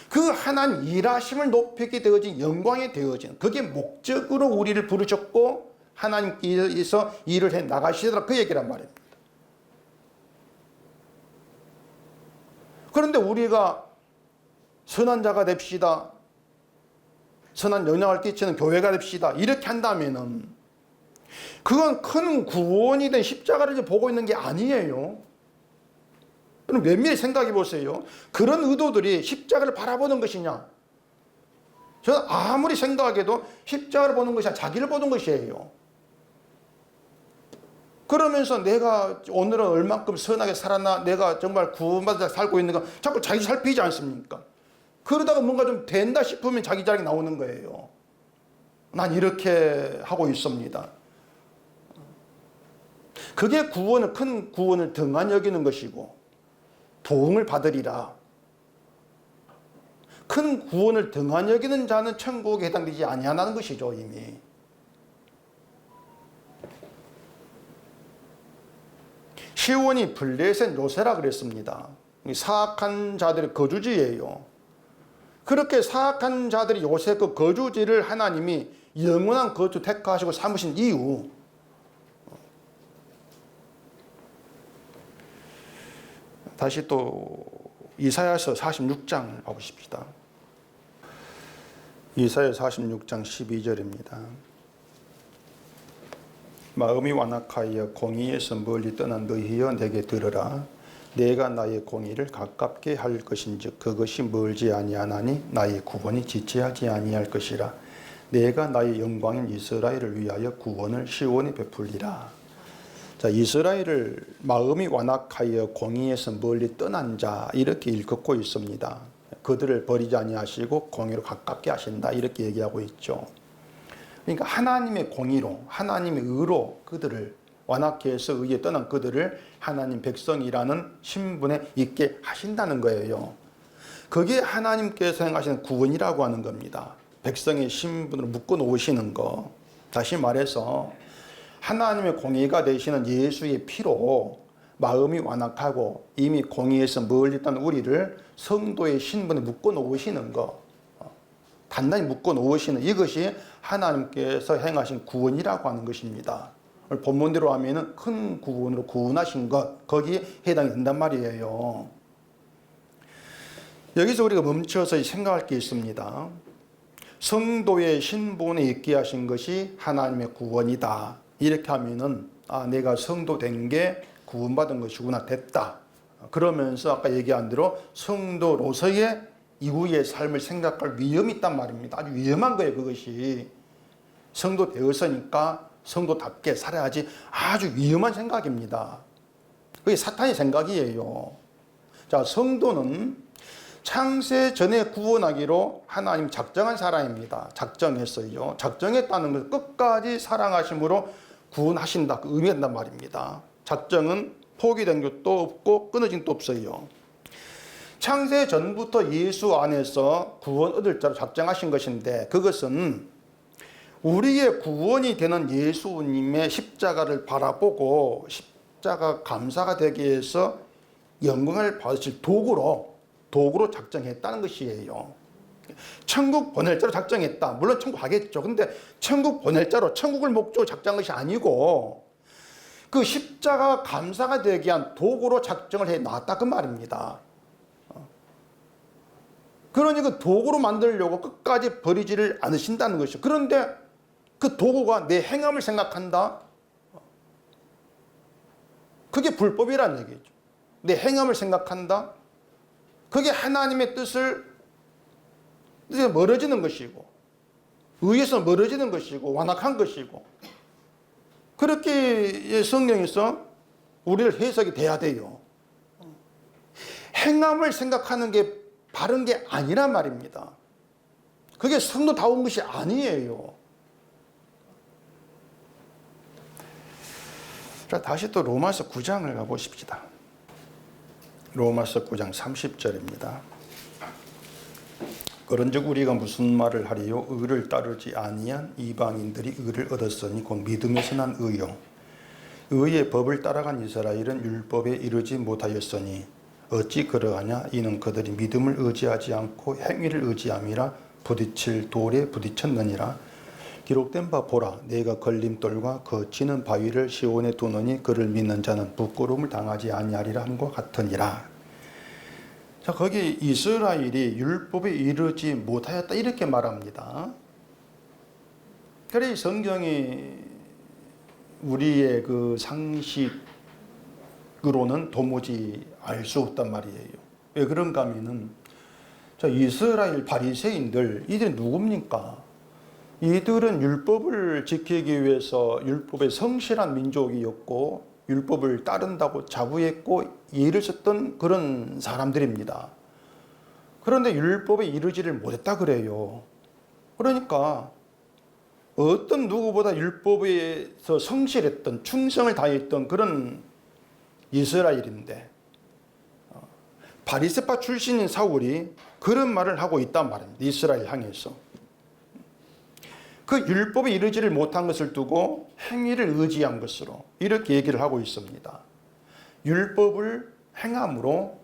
그 하나님 일하심을 높이게 되어진 영광이 되어진 그게 목적으로 우리를 부르셨고 하나님께서 일을 해 나가시더라 그 얘기란 말입니다. 그런데 우리가 선한 자가 됩시다. 선한 영향을 끼치는 교회가 됩시다. 이렇게 한다면은 그건 큰 구원이 된 십자가를 보고 있는 게 아니에요. 그럼 면밀히 생각해 보세요. 그런 의도들이 십자가를 바라보는 것이냐? 저는 아무리 생각해도 십자가를 보는 것이 아니라 자기를 보는 것이에요. 그러면서 내가 오늘은 얼만큼 선하게 살았나, 내가 정말 구원받아 살고 있는가, 자꾸 자기 살피지 않습니까? 그러다가 뭔가 좀 된다 싶으면 자기 자랑이 나오는 거예요. 난 이렇게 하고 있습니다. 그게 구원을, 큰 구원을 등한 여기는 것이고 도움을 받으리라. 큰 구원을 등한 여기는 자는 천국에 해당되지 아니하는 것이죠. 이미. 시온이 블레셋 요새라 그랬습니다. 사악한 자들의 거주지예요. 그렇게 사악한 자들이 요새 그 거주지를 하나님이 영원한 거주 택하시고 삼으신 이유, 다시 또 이사야서 46장 봐보십시다. 이사야 46장 12절입니다. 마음이 완악하여 공의에서 멀리 떠난 너희여 내게 들으라. 내가 나의 공의를 가깝게 할 것인즉 그것이 멀지 아니하나니 나의 구원이 지체하지 아니할 것이라. 내가 나의 영광인 이스라엘을 위하여 구원을 시온에 베풀리라. 자, 이스라엘을 마음이 완악하여 공의에서 멀리 떠난 자 이렇게 일컫고 있습니다. 그들을 버리지 아니하시고 공의로 가깝게 하신다 이렇게 얘기하고 있죠. 그러니까 하나님의 공의로 하나님의 의로 그들을 완악해 해서 의에 떠난 그들을 하나님 백성이라는 신분에 있게 하신다는 거예요. 그게 하나님께서 행하시는 구원이라고 하는 겁니다. 백성의 신분으로 묶어 놓으시는 거. 다시 말해서 하나님의 공의가 되시는 예수의 피로 마음이 완악하고 이미 공의에서 멀리 떠난 우리를 성도의 신분에 묶어 놓으시는 거. 단단히 묶어 놓으시는 이것이 하나님께서 행하신 구원이라고 하는 것입니다. 본문대로 하면은 큰 구원으로 구원하신 것, 거기에 해당이 된단 말이에요. 여기서 우리가 멈춰서 생각할 게 있습니다. 성도의 신분에 있게 하신 것이 하나님의 구원이다. 이렇게 하면은 내가 성도 된 게 구원받은 것이구나, 됐다. 그러면서 아까 얘기한 대로 성도로서의 이후의 삶을 생각할 위험이 있단 말입니다. 아주 위험한 거예요, 그것이. 성도 되었으니까 성도답게 살아야지. 아주 위험한 생각입니다. 그게 사탄의 생각이에요. 자, 성도는 창세 전에 구원하기로 하나님 작정한 사람입니다. 작정했어요. 작정했다는 것을 끝까지 사랑하심으로 구원하신다. 그 의미한단 말입니다. 작정은 포기된 것도 없고 끊어진 것도 없어요. 창세 전부터 예수 안에서 구원 얻을 자로 작정하신 것인데 그것은 우리의 구원이 되는 예수님의 십자가를 바라보고 십자가 감사가 되기 위해서 영광을 받으실 도구로 작정했다는 것이에요. 천국 보낼 자로 작정했다. 물론 천국 가겠죠. 근데 천국 보낼 자로 천국을 목적으로 작정한 것이 아니고 그 십자가 감사가 되기 위한 도구로 작정을 해 놨다 그 말입니다. 그러니 그 도구로 만들려고 끝까지 버리지를 않으신다는 것이죠. 그런데 그 도구가 내 행함을 생각한다? 그게 불법이라는 얘기죠. 내 행함을 생각한다? 그게 하나님의 뜻에 멀어지는 것이고, 의에서 멀어지는 것이고, 완악한 것이고, 그렇게 성경에서 우리를 해석이 돼야 돼요. 행함을 생각하는 게 바른 게 아니란 말입니다. 그게 성도다운 것이 아니에요. 자, 다시 또 로마서 9장을 가보십시다. 로마서 9장 30절입니다. 그런즉 우리가 무슨 말을 하리요? 의를 따르지 아니한 이방인들이 의를 얻었으니 곧 믿음에서 난 의요. 의의 법을 따라간 이스라엘은 율법에 이르지 못하였으니 어찌 그러하냐? 이는 그들이 믿음을 의지하지 않고 행위를 의지함이라 부딪힐 돌에 부딪혔느니라. 기록된 바 보라, 내가 걸림돌과 거치는 바위를 시온에 두노니 그를 믿는 자는 부끄러움을 당하지 아니하리라 함과 같으니라. 자, 거기 이스라엘이 율법에 이르지 못하였다 이렇게 말합니다. 그래 성경이 우리의 그 상식으로는 도무지 알 수 없단 말이에요. 왜 그런가 하면은 자, 이스라엘 바리새인들 이들이 누굽니까? 이들은 율법을 지키기 위해서 율법에 성실한 민족이었고 율법을 따른다고 자부했고 예를 썼던 그런 사람들입니다. 그런데 율법에 이르지를 못했다 그래요. 그러니까 어떤 누구보다 율법에서 성실했던 충성을 다했던 그런 이스라엘인데 바리새파 출신인 사울이 그런 말을 하고 있단 말입니다. 이스라엘 향해서. 그 율법에 이르지를 못한 것을 두고 행위를 의지한 것으로 이렇게 얘기를 하고 있습니다. 율법을 행함으로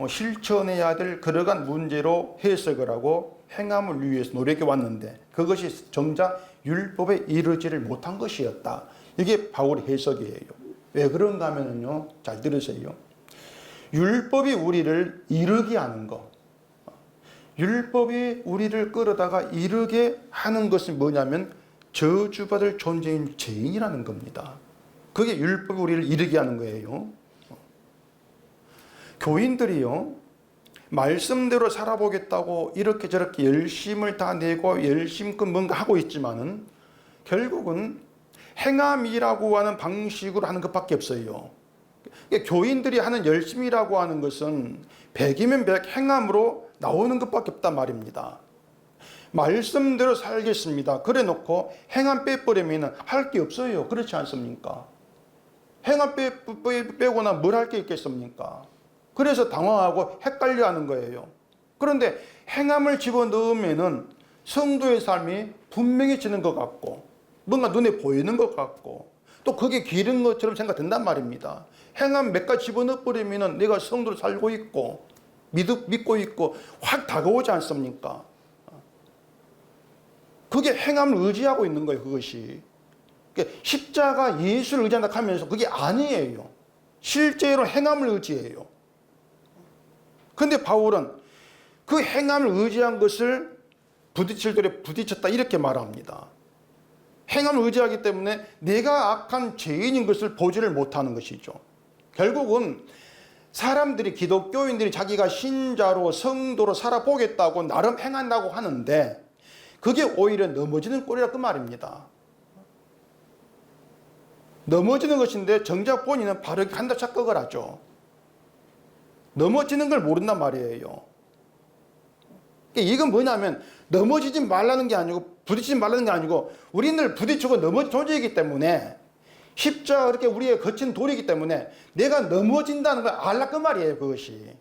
실천해야 될 그러한 문제로 해석을 하고 행함을 위해서 노력해 왔는데 그것이 정작 율법에 이르지를 못한 것이었다. 이게 바울의 해석이에요. 왜 그런가 하면요, 잘 들으세요. 율법이 우리를 이르게 하는 것, 율법이 우리를 끌어다가 이르게 하는 것은 뭐냐면 저주받을 존재인 죄인이라는 겁니다. 그게 율법이 우리를 이르게 하는 거예요. 교인들이요, 말씀대로 살아보겠다고 이렇게 저렇게 열심을 다 내고 열심껏 뭔가 하고 있지만은 결국은 행함이라고 하는 방식으로 하는 것밖에 없어요. 교인들이 하는 열심이라고 하는 것은 100이면 100 행함으로 나오는 것밖에 없단 말입니다. 말씀대로 살겠습니다. 그래 놓고 행함 빼버리면 할 게 없어요. 그렇지 않습니까? 행함 빼고나 뭘 할 게 있겠습니까? 그래서 당황하고 헷갈려 하는 거예요. 그런데 행함을 집어넣으면은 성도의 삶이 분명해지는 것 같고 뭔가 눈에 보이는 것 같고 또 그게 길은 것처럼 생각된단 말입니다. 행함 몇 가지 집어넣어버리면 내가 성도로 살고 있고 믿고 있고 확 다가오지 않습니까? 그게 행함을 의지하고 있는 거예요. 그것이. 십자가 예수를 의지한다 하면서 그게 아니에요. 실제로 행함을 의지해요. 그런데 바울은 그 행함을 의지한 것을 부딪힐 돌에 부딪혔다 이렇게 말합니다. 행함을 의지하기 때문에 내가 악한 죄인인 것을 보지를 못하는 것이죠. 결국은 사람들이 기독교인들이 자기가 신자로 성도로 살아보겠다고 나름 행한다고 하는데 그게 오히려 넘어지는 꼴이라 그 말입니다. 넘어지는 것인데 정작 본인은 바르게 한다 착각을 하죠. 넘어지는 걸 모른단 말이에요. 이건 뭐냐면 넘어지지 말라는 게 아니고 부딪히지 말라는 게 아니고 우리는 부딪히고 넘어진 존재이기 때문에 십자가 그렇게 우리의 거친 돌이기 때문에 내가 넘어진다는 걸 알라 그 말이에요. 그것이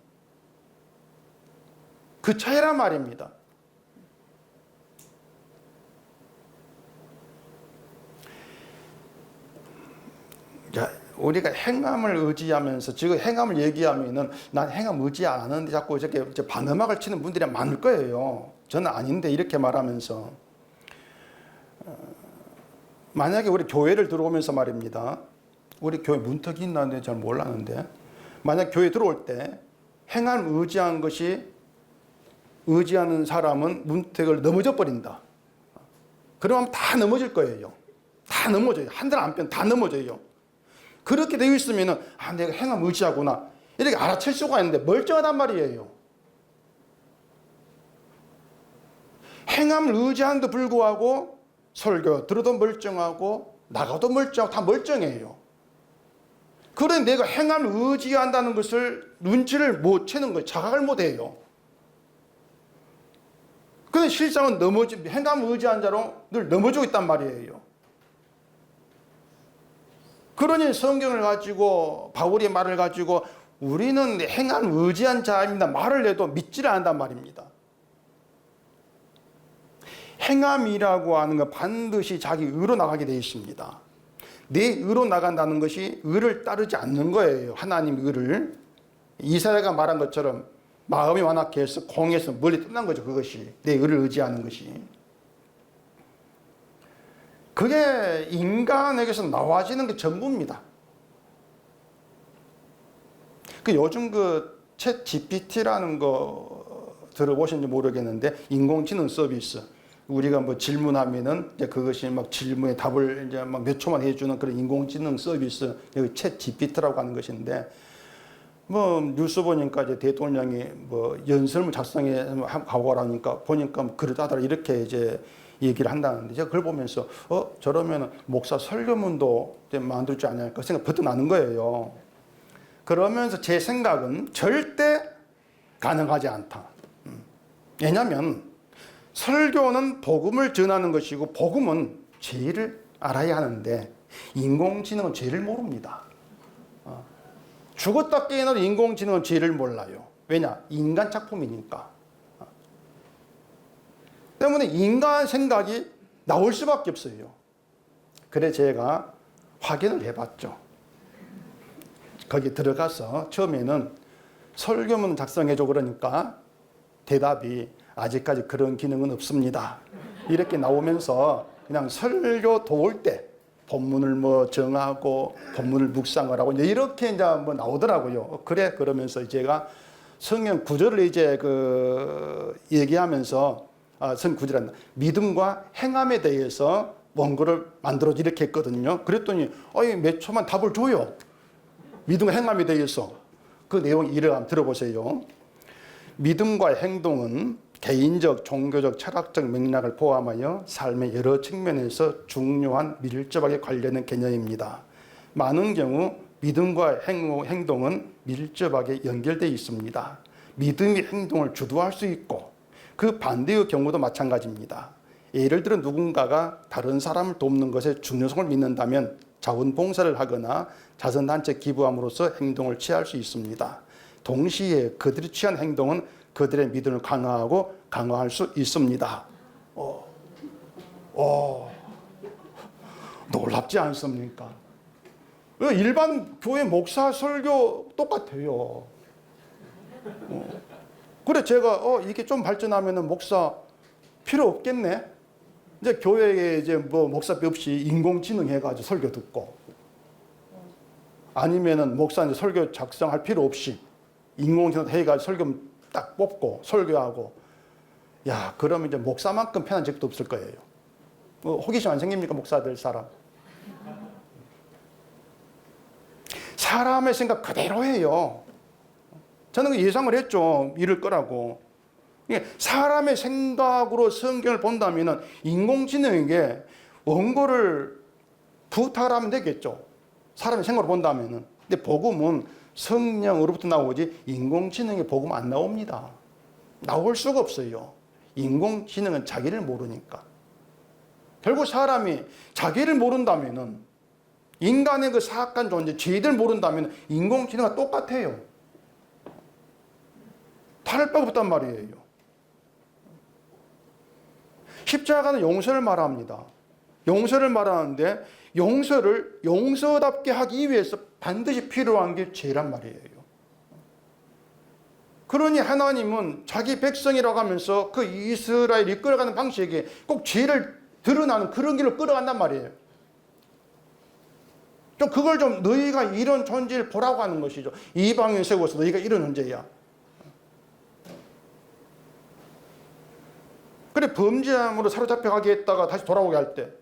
그 차이란 말입니다. 자, 우리가 행함을 의지하면서 지금 행함을 얘기하면은 난 행함 의지 안 하는데 자꾸 이렇게 반음악을 치는 분들이 많을 거예요. 저는 아닌데 이렇게 말하면서 만약에 우리 교회를 들어오면서 말입니다. 우리 교회 문턱이 있나는데 잘 몰랐는데 만약 교회 들어올 때 행함을 의지한 것이 의지하는 사람은 문택을 넘어져 버린다. 그러면 다 넘어질 거예요. 다 넘어져요. 한 달 안 빼면 다 넘어져요. 그렇게 되어 있으면은 내가 행함 의지하구나 이렇게 알아챌 수가 있는데 멀쩡하단 말이에요. 행함을 의지하는데도 불구하고 설교 들어도 멀쩡하고 나가도 멀쩡하고 다 멀쩡해요. 그래 내가 행함을 의지한다는 것을 눈치를 못 채는 거예요. 자각을 못 해요. 근데 실상은 행함을 의지한 자로 늘 넘어지고 있단 말이에요. 그러니 성경을 가지고 바울의 말을 가지고 우리는 행함을 의지한 자입니다 말을 해도 믿지를 않는단 말입니다. 행함이라고 하는 건 반드시 자기 의로 나가게 되어 있습니다. 내 의로 나간다는 것이 의를 따르지 않는 거예요. 하나님 의를. 이사야가 말한 것처럼 마음이 완악해 해서 공에서 멀리 떠난 거죠. 그것이 내 의를 의지하는 것이. 그게 인간에게서 나와지는 게 전부입니다. 요즘 챗 GPT라는 거 들어보셨는지 모르겠는데 인공지능 서비스. 우리가 질문하면은 이제 그것이 막 질문에 답을 이제 막 몇 초만 해주는 그런 인공지능 서비스, 여기 챗 GPT라고 하는 것인데, 뉴스 보니까 이제 대통령이 연설문 작성해 하고 하니까 보니까 그러다더라 이렇게 이제 얘기를 한다는데, 제가 그걸 보면서 저러면 목사 설교문도 만들 줄 아냐 그 생각 버뜩 나는 거예요. 그러면서 제 생각은 절대 가능하지 않다. 왜냐하면 설교는 복음을 전하는 것이고 복음은 죄를 알아야 하는데 인공지능은 죄를 모릅니다. 죽었다 깨어나도 인공지능은 죄를 몰라요. 왜냐? 인간 작품이니까. 때문에 인간 생각이 나올 수밖에 없어요. 그래 제가 확인을 해봤죠. 거기 들어가서 처음에는 설교문 작성해줘 그러니까 대답이 아직까지 그런 기능은 없습니다. 이렇게 나오면서 그냥 설교 도울 때 본문을 정하고 본문을 묵상을 하고 이렇게 이제 나오더라고요. 그래 그러면서 제가 성경 구절을 이제 얘기하면서 성경 구절은 믿음과 행함에 대해서 원고를 만들어 이렇게 했거든요. 그랬더니 몇 초만 답을 줘요. 믿음과 행함에 대해서 그 내용 이를 들어보세요. 믿음과 행동은 개인적, 종교적, 철학적 맥락을 포함하여 삶의 여러 측면에서 중요한 밀접하게 관련된 개념입니다. 많은 경우 믿음과 행동은 밀접하게 연결되어 있습니다. 믿음이 행동을 주도할 수 있고 그 반대의 경우도 마찬가지입니다. 예를 들어 누군가가 다른 사람을 돕는 것에 중요성을 믿는다면 자원봉사를 하거나 자선단체 기부함으로써 행동을 취할 수 있습니다. 동시에 그들이 취한 행동은 그들의 믿음을 강화할 수 있습니다. 놀랍지 않습니까? 일반 교회 목사 설교 똑같아요. 그래 제가 이게 좀 발전하면은 목사 필요 없겠네. 이제 교회에 이제 목사비 없이 인공지능 해가지고 설교 듣고, 아니면은 목사 이제 설교 작성할 필요 없이 인공지능 해가지고 설교 딱 뽑고 설교하고, 그러면 이제 목사만큼 편한 적도 없을 거예요. 호기심 안 생깁니까 목사들 사람? 사람의 생각 그대로 해요. 저는 예상을 했죠. 이럴 거라고. 사람의 생각으로 성경을 본다면 인공지능에게 원고를 부탁을 하면 되겠죠. 사람의 생각으로 본다면. 근데 복음은 성령으로부터 나오지 인공지능의 복음 안 나옵니다. 나올 수가 없어요. 인공지능은 자기를 모르니까. 결국 사람이 자기를 모른다면, 인간의 그 사악한 존재, 죄를 모른다면 인공지능과 똑같아요. 다를 바가 없단 말이에요. 십자가는 용서를 말합니다. 용서를 말하는데 용서를 용서답게 하기 위해서 반드시 필요한 게 죄란 말이에요. 그러니 하나님은 자기 백성이라고 하면서 그 이스라엘을 이끌어가는 방식에 꼭 죄를 드러나는 그런 길로 끌어간단 말이에요. 그걸 너희가 이런 존재를 보라고 하는 것이죠. 이방인 세워서 너희가 이런 존재야. 그래 범죄함으로 사로잡혀가게 했다가 다시 돌아오게 할 때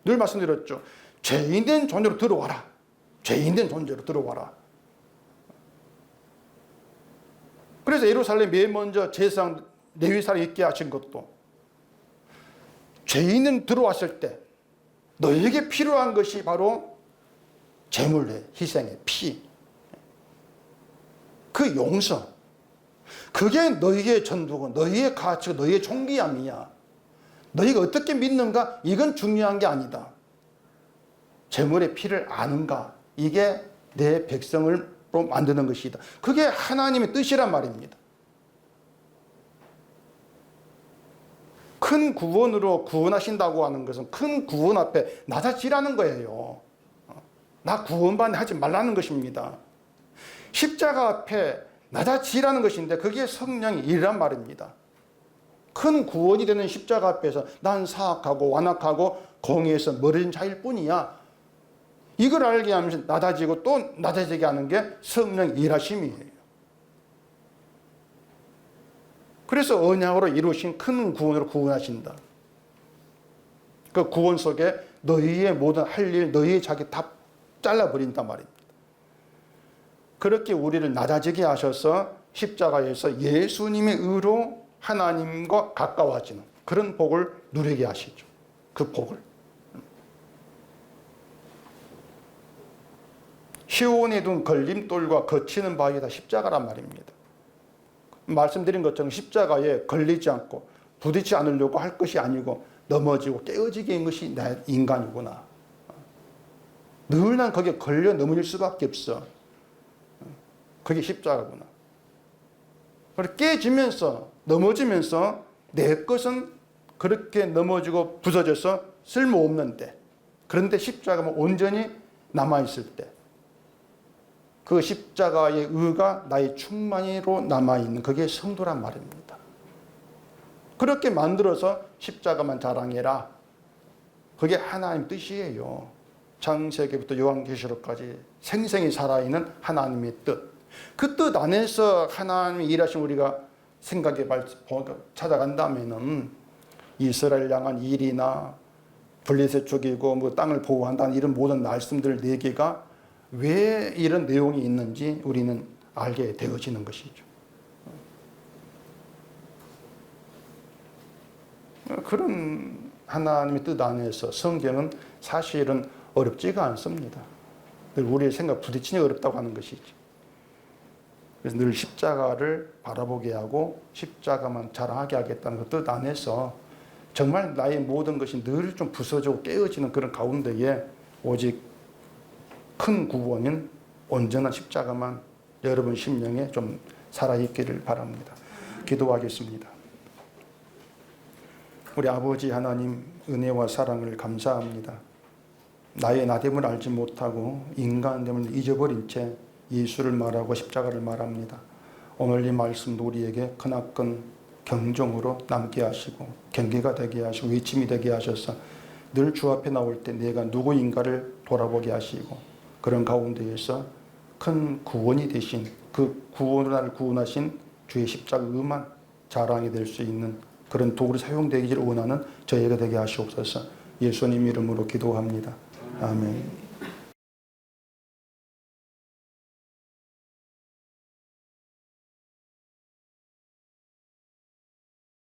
늘 말씀드렸죠. 죄인된 존재로 들어와라. 죄인된 존재로 들어와라. 그래서 예루살렘 맨 먼저 제사장 레위사를 있게 하신 것도 죄인은 들어왔을 때 너에게 필요한 것이 바로 제물의 희생의 피, 그 용서, 그게 너희의 전부고 너희의 가치고 너희의 존귀함이야. 너희가 어떻게 믿는가? 이건 중요한 게 아니다. 제물의 피를 아는가? 이게 내 백성을 만드는 것이다. 그게 하나님의 뜻이란 말입니다. 큰 구원으로 구원하신다고 하는 것은 큰 구원 앞에 낮아지라는 거예요. 나 구원받네 하지 말라는 것입니다. 십자가 앞에 낮아지라는 것인데 그게 성령의 일이란 말입니다. 큰 구원이 되는 십자가 앞에서 난 사악하고 완악하고 공의에서 멀어진 자일 뿐이야. 이걸 알게 하면서 낮아지고 또 낮아지게 하는 게 성령의 일하심이에요. 그래서 언약으로 이루신 큰 구원으로 구원하신다. 그 구원 속에 너희의 모든 할 일, 너희의 자기 다 잘라버린단 말입니다. 그렇게 우리를 낮아지게 하셔서 십자가에서 예수님의 의로 하나님과 가까워지는 그런 복을 누리게 하시죠. 그 복을. 시온에 둔 걸림돌과 거치는 바위가 다 십자가란 말입니다. 말씀드린 것처럼 십자가에 걸리지 않고 부딪히지 않으려고 할 것이 아니고 넘어지고 깨어지게 한 것이 내 인간이구나. 늘 난 거기에 걸려 넘어질 수밖에 없어. 그게 십자가구나. 그렇게 깨지면서 넘어지면서 내 것은 그렇게 넘어지고 부서져서 쓸모없는데 그런데 십자가는 온전히 남아있을 때 그 십자가의 의가 나의 충만히로 남아있는 그게 성도란 말입니다. 그렇게 만들어서 십자가만 자랑해라. 그게 하나님 뜻이에요. 창세기부터 요한계시록까지 생생히 살아있는 하나님의 뜻. 그 뜻 안에서 하나님이 일하신 우리가 생각해 찾아간다면은 이스라엘 향한 일이나 블레셋 죽이고 뭐 땅을 보호한다는 이런 모든 말씀들 4개가 왜 이런 내용이 있는지 우리는 알게 되어지는 것이죠. 그런 하나님의 뜻 안에서 성경은 사실은 어렵지가 않습니다. 늘 우리의 생각 부딪히니 어렵다고 하는 것이죠. 그래서 늘 십자가를 바라보게 하고 십자가만 자랑하게 하겠다는 그 뜻 안에서 정말 나의 모든 것이 늘 좀 부서지고 깨어지는 그런 가운데에 오직 큰 구원인 온전한 십자가만 여러분 심령에 좀 살아있기를 바랍니다. 기도하겠습니다. 우리 아버지 하나님 은혜와 사랑을 감사합니다. 나의 나됨을 알지 못하고 인간됨을 잊어버린 채 예수를 말하고 십자가를 말합니다. 오늘 이 말씀도 우리에게 크나큰 경종으로 남게 하시고 경계가 되게 하시고 외침이 되게 하셔서 늘 주 앞에 나올 때 내가 누구인가를 돌아보게 하시고 그런 가운데에서 큰 구원이 되신 그 구원으로 나를 구원하신 주의 십자가 의만 자랑이 될 수 있는 그런 도구로 사용되기를 원하는 저희가 되게 하시옵소서. 예수님 이름으로 기도합니다. 아멘.